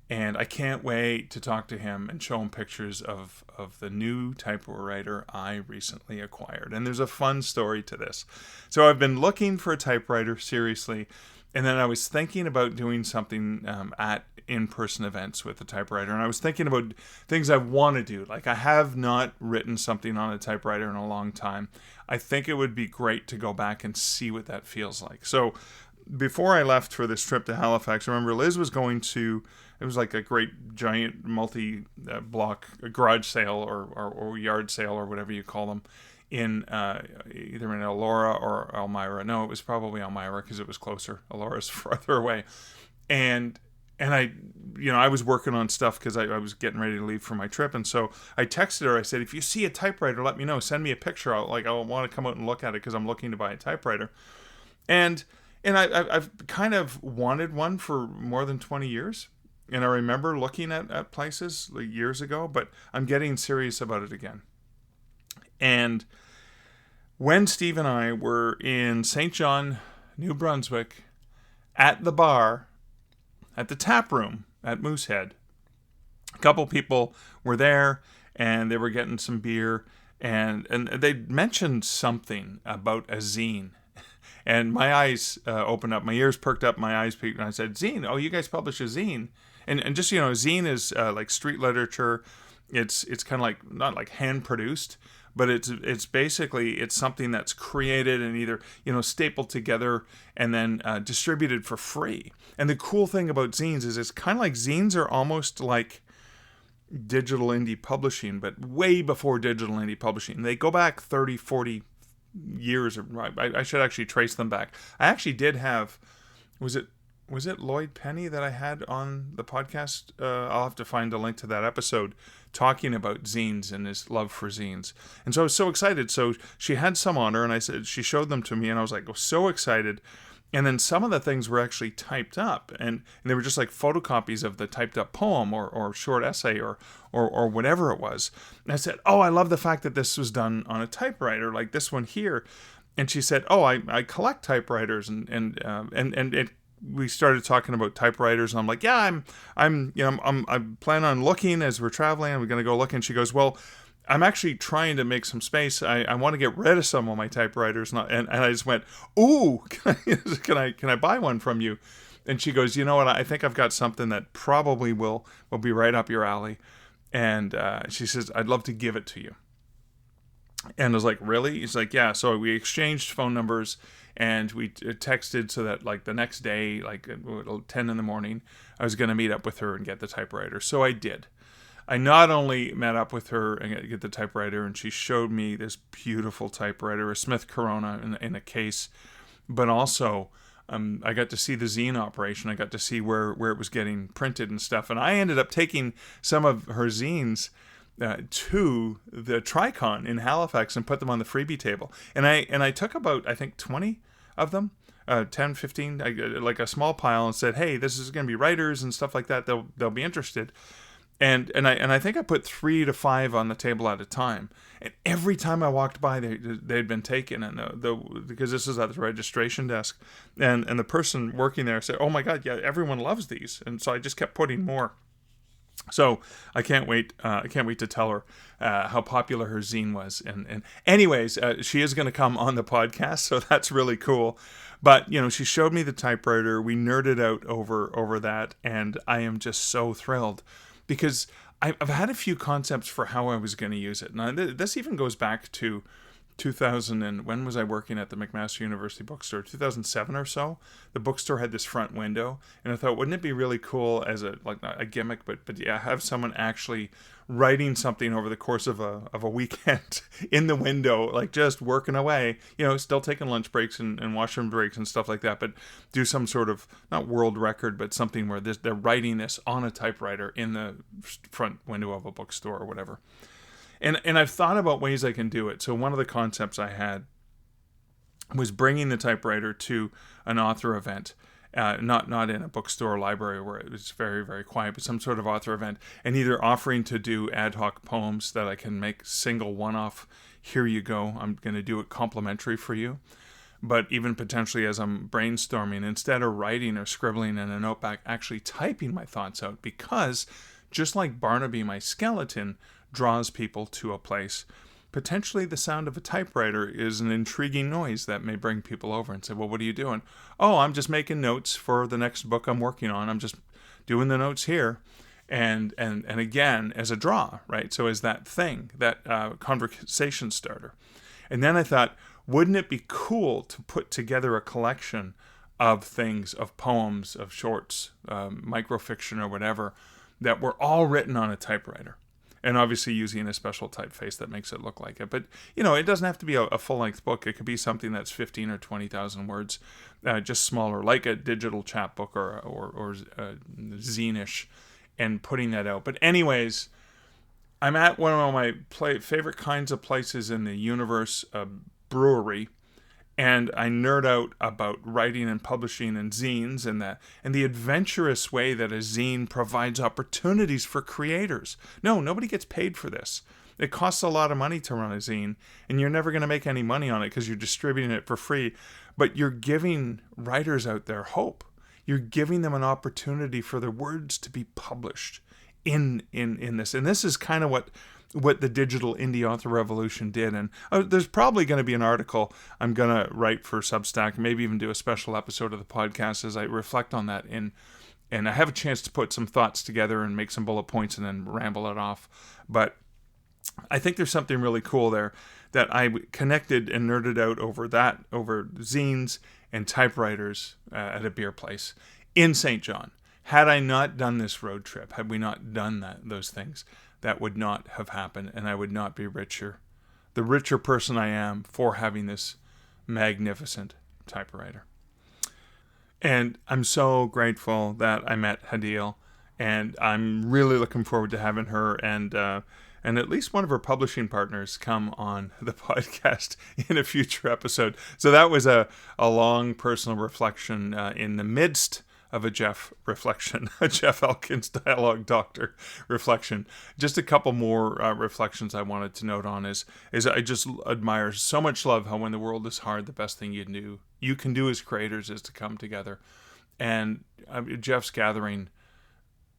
And I can't wait to talk to him and show him pictures of the new typewriter I recently acquired. And there's a fun story to this. So I've been looking for a typewriter, seriously. And then I was thinking about doing something at in-person events with the typewriter. And I was thinking about things I want to do. Like, I have not written something on a typewriter in a long time. I think it would be great to go back and see what that feels like. So before I left for this trip to Halifax, I remember Liz was going to, it was like a great giant multi-block garage sale or yard sale or whatever you call them in either in Elora or Elmira. No, it was probably Elmira because it was closer. Elora's farther away. And I, I was working on stuff because I was getting ready to leave for my trip. And so I texted her. I said, if you see a typewriter, let me know. Send me a picture. I want to come out and look at it because I'm looking to buy a typewriter. And I've kind of wanted one for more than 20 years. And I remember looking at places like years ago, but I'm getting serious about it again. And when Steve and I were in St. John, New Brunswick, at the bar, at the tap room at Moosehead, a couple people were there and they were getting some beer, and they mentioned something about a zine. And my eyes opened up, my ears perked up, my eyes peaked, and I said, zine? Oh, you guys publish a zine? And just, zine is like street literature. It's kind of like, not like hand produced, but it's basically, it's something that's created and either, stapled together and then distributed for free. And the cool thing about zines is it's kind of like, zines are almost like digital indie publishing, but way before digital indie publishing. They go back 30, 40 years. I should actually trace them back. I actually did have, was it Lloyd Penny that I had on the podcast? I'll have to find a link to that episode talking about zines and his love for zines. And so I was so excited. So she had some on her, and I said, she showed them to me, and I was like, so excited. And then some of the things were actually typed up, and they were just like photocopies of the typed up poem or short essay or whatever it was. And I said, I love the fact that this was done on a typewriter like this one here. And she said, I collect typewriters, and we started talking about typewriters, and I'm like, yeah, I plan on looking as we're traveling, and we're going to go look. And she goes, well, I'm actually trying to make some space. I want to get rid of some of my typewriters. And I just went, ooh, can I buy one from you? And she goes, you know what? I think I've got something that probably will be right up your alley. And she says, I'd love to give it to you. And I was like, really? He's like, yeah. So we exchanged phone numbers, and we texted so that like the next day, like at 10 in the morning, I was going to meet up with her and get the typewriter. So I did. I not only met up with her and get the typewriter, and she showed me this beautiful typewriter, a Smith Corona in a case, but also I got to see the zine operation. I got to see where it was getting printed and stuff. And I ended up taking some of her zines to the Tricon in Halifax and put them on the freebie table. And I took about, I think, 20 of them. 10, 15, like a small pile, and said, hey, this is going to be writers and stuff like that. They'll be interested. And I think I put 3 to 5 on the table at a time. And every time I walked by, they'd been taken. And because this is at the registration desk, and the person working there said, "Oh my God, yeah, everyone loves these." And so I just kept putting more. So I can't wait. I can't wait to tell her how popular her zine was. And anyways, she is going to come on the podcast, so that's really cool. But she showed me the typewriter. We nerded out over that, and I am just so thrilled. Because I've had a few concepts for how I was going to use it. Now, this even goes back to 2000, and when was I working at the McMaster University bookstore? 2007 or so. The bookstore had this front window, and I thought, wouldn't it be really cool as not a gimmick, but yeah, have someone actually writing something over the course of a weekend in the window, like just working away, still taking lunch breaks and washroom breaks and stuff like that, but do some sort of, not world record, but something where they're writing this on a typewriter in the front window of a bookstore or whatever. And I've thought about ways I can do it. So one of the concepts I had was bringing the typewriter to an author event, not in a bookstore or library where it was very, very quiet, but some sort of author event, and either offering to do ad hoc poems that I can make single one-off, here you go, I'm going to do it complimentary for you. but even potentially as I'm brainstorming, instead of writing or scribbling in a notebook, actually typing my thoughts out, because just like Barnaby, my skeleton, draws people to a place, potentially the sound of a typewriter is an intriguing noise that may bring people over and say, well, what are you doing? Oh, I'm just making notes for the next book I'm working on. I'm just doing the notes here. And again, as a draw, right? So as that thing, that conversation starter. And then I thought, wouldn't it be cool to put together a collection of things, of poems, of shorts, microfiction or whatever, that were all written on a typewriter? And obviously using a special typeface that makes it look like it. But, it doesn't have to be a full-length book. It could be something that's 15 or 20,000 words, just smaller, like a digital chapbook or zine-ish, and putting that out. But anyways, I'm at one of my favorite kinds of places in the universe, a brewery, and I nerd out about writing and publishing and zines and the adventurous way that a zine provides opportunities for creators. No, nobody gets paid for this. It costs a lot of money to run a zine, and you're never going to make any money on it because you're distributing it for free. But you're giving writers out there hope. You're giving them an opportunity for their words to be published in this. And this is kind of what the digital indie author revolution did. And there's probably going to be an article I'm going to write for Substack, maybe even do a special episode of the podcast as I reflect on that. And I have a chance to put some thoughts together and make some bullet points and then ramble it off. But I think there's something really cool there that I connected and nerded out over zines and typewriters at a beer place in St. John. Had I not done this road trip, had we not done those things, that would not have happened, and I would not be richer. The richer person I am for having this magnificent typewriter. And I'm so grateful that I met Hadil, and I'm really looking forward to having her and at least one of her publishing partners come on the podcast in a future episode. So that was a long personal reflection in the midst of a Jeff reflection, a Jeff Elkins dialogue doctor reflection. Just a couple more reflections I wanted to note on is I just admire so much love how when the world is hard, the best thing you can do as creators is to come together. And Jeff's gathering,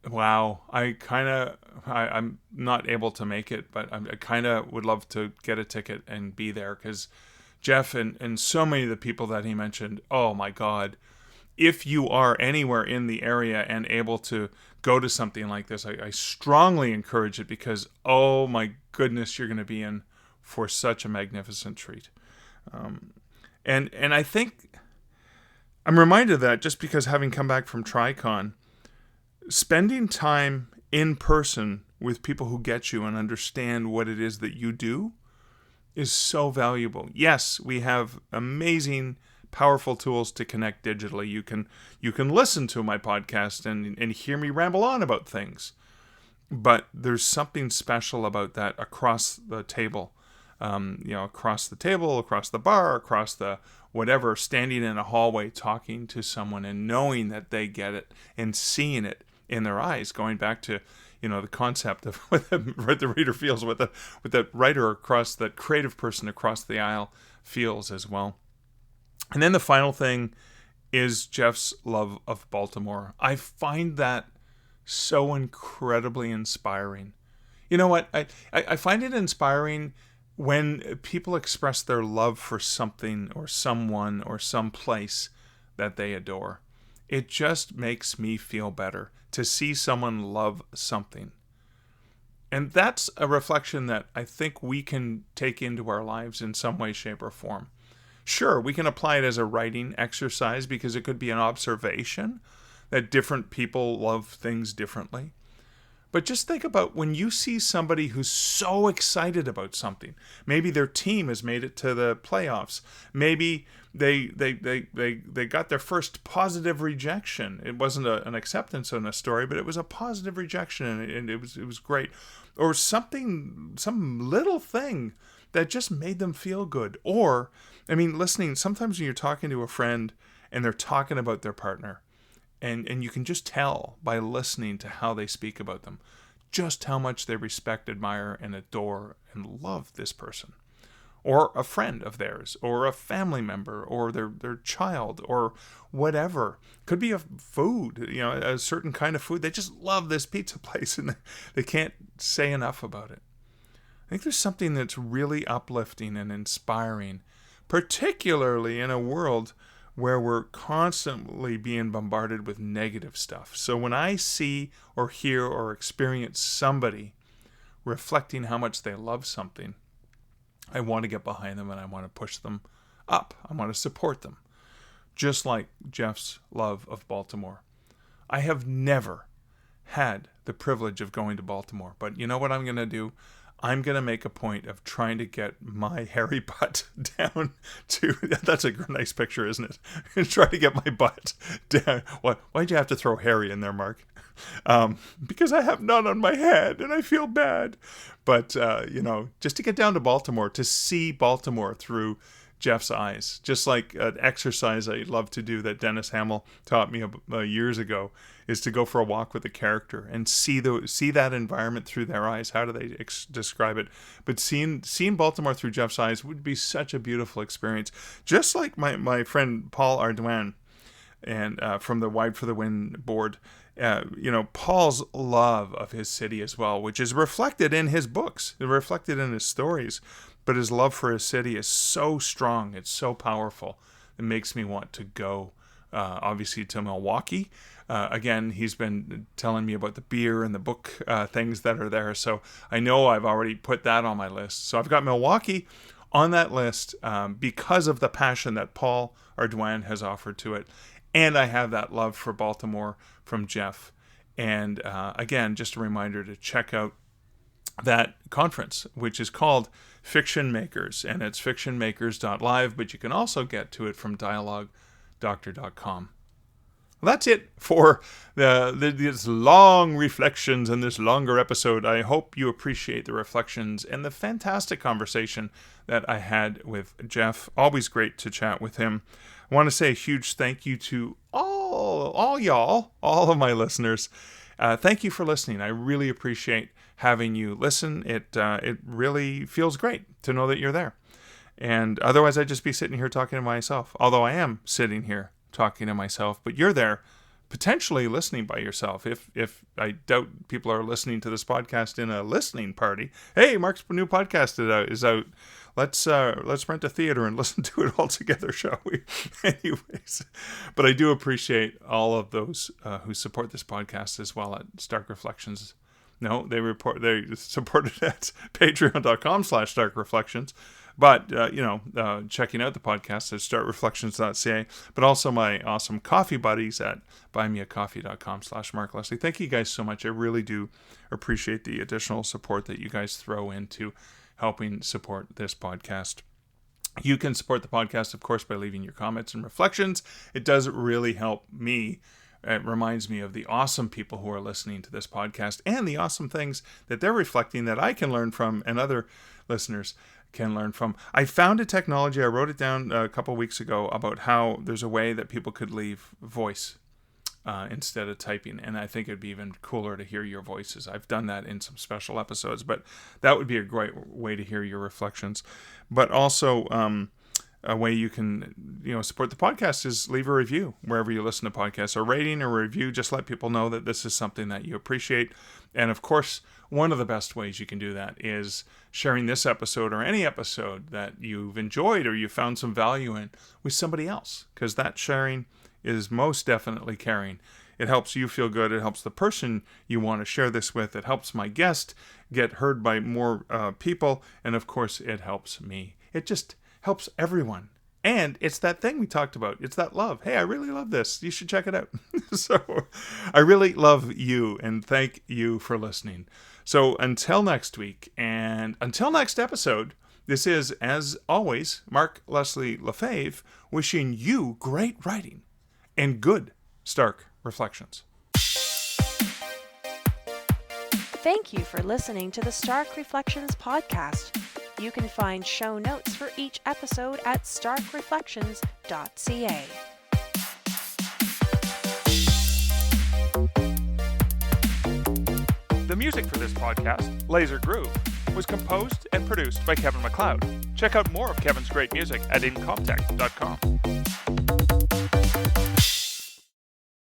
wow, I'm not able to make it, but I kind of would love to get a ticket and be there, because Jeff and so many of the people that he mentioned, oh my God, if you are anywhere in the area and able to go to something like this, I strongly encourage it, because, oh my goodness, you're going to be in for such a magnificent treat. And I think I'm reminded of that just because, having come back from TriCon, spending time in person with people who get you and understand what it is that you do is so valuable. Yes, we have amazing, powerful tools to connect digitally. You can listen to my podcast and hear me ramble on about things. But there's something special about that across the table. Across the table, across the bar, across the whatever, standing in a hallway talking to someone and knowing that they get it and seeing it in their eyes, going back to the concept of what the reader feels, what the writer across, that creative person across the aisle feels as well. And then the final thing is Jeff's love of Baltimore. I find that so incredibly inspiring. You know what? I find it inspiring when people express their love for something or someone or some place that they adore. It just makes me feel better to see someone love something. And that's a reflection that I think we can take into our lives in some way, shape, or form. Sure, we can apply it as a writing exercise because it could be an observation that different people love things differently. But just think about when you see somebody who's so excited about something. Maybe their team has made it to the playoffs. Maybe they got their first positive rejection. It wasn't an acceptance in a story, but it was a positive rejection, and it was great. Or some little thing that just made them feel good. Or, listening, sometimes when you're talking to a friend and they're talking about their partner, and you can just tell by listening to how they speak about them, just how much they respect, admire, and adore and love this person. or a friend of theirs, or a family member, or their child, or whatever. Could be a food, a certain kind of food. They just love this pizza place, and they can't say enough about it. I think there's something that's really uplifting and inspiring, particularly in a world where we're constantly being bombarded with negative stuff. So when I see or hear or experience somebody reflecting how much they love something, I want to get behind them and I want to push them up. I want to support them. Just like Jeff's love of Baltimore. I have never had the privilege of going to Baltimore, but you know what I'm going to do? I'm going to make a point of trying to get my hairy butt down to... That's a nice picture, isn't it? Try to get my butt down. Why'd you have to throw hairy in there, Mark? Because I have none on my head and I feel bad. But, just to get down to Baltimore, to see Baltimore through Jeff's eyes, just like an exercise I love to do that Dennis Hamill taught me years ago, is to go for a walk with a character and see that environment through their eyes. How do they describe it? But seeing Baltimore through Jeff's eyes would be such a beautiful experience. Just like my friend Paul Ardoin, and from the Wide for the Wind board, Paul's love of his city as well, which is reflected in his books, reflected in his stories. But his love for his city is so strong, it's so powerful. It makes me want to go, obviously, to Milwaukee. Again, he's been telling me about the beer and the book things that are there. So I know I've already put that on my list. So I've got Milwaukee on that list because of the passion that Paul Ardoin has offered to it. And I have that love for Baltimore from Jeff. And again, just a reminder to check out that conference, which is called Fiction Makers, and it's fictionmakers.live, but you can also get to it from dialoguedoctor.com. Well, that's it for these long reflections in this longer episode. I hope you appreciate the reflections and the fantastic conversation that I had with Jeff. Always great to chat with him. I want to say a huge thank you to all y'all, all of my listeners. Thank you for listening. I really appreciate having you listen. It really feels great to know that you're there. And otherwise, I'd just be sitting here talking to myself. Although I am sitting here talking to myself, but you're there potentially listening by yourself. If I doubt people are listening to this podcast in a listening party. Hey, Mark's new podcast is out. Let's rent a theater and listen to it all together, shall we? Anyways, but I do appreciate all of those who support this podcast as well at Stark Reflections. No, they support it at patreon.com/Stark Reflections. But, checking out the podcast at starkreflections.ca, but also my awesome coffee buddies at buymeacoffee.com/Mark Leslie. Thank you guys so much. I really do appreciate the additional support that you guys throw into helping support this podcast. You can support the podcast, of course, by leaving your comments and reflections. It does really help me. It reminds me of the awesome people who are listening to this podcast and the awesome things that they're reflecting that I can learn from and other listeners can learn from. I found a technology, I wrote it down a couple of weeks ago, about how there's a way that people could leave voice instead of typing, and I think it'd be even cooler to hear your voices. I've done that in some special episodes, but that would be a great way to hear your reflections. But also, a way you can, support the podcast is leave a review wherever you listen to podcasts. A rating or review, just let people know that this is something that you appreciate. And of course, one of the best ways you can do that is sharing this episode or any episode that you've enjoyed or you found some value in with somebody else, because that sharing is most definitely caring. It helps you feel good. It helps the person you want to share this with. It helps my guest get heard by more people. And of course, it helps me. It just helps everyone. And it's that thing we talked about. It's that love. Hey, I really love this. You should check it out. So I really love you and thank you for listening. So until next week and until next episode, this is, as always, Mark Leslie Lefebvre wishing you great writing and good Stark Reflections. Thank you for listening to the Stark Reflections podcast. You can find show notes for each episode at starkreflections.ca. The music for this podcast, Laser Groove, was composed and produced by Kevin MacLeod. Check out more of Kevin's great music at incompetech.com.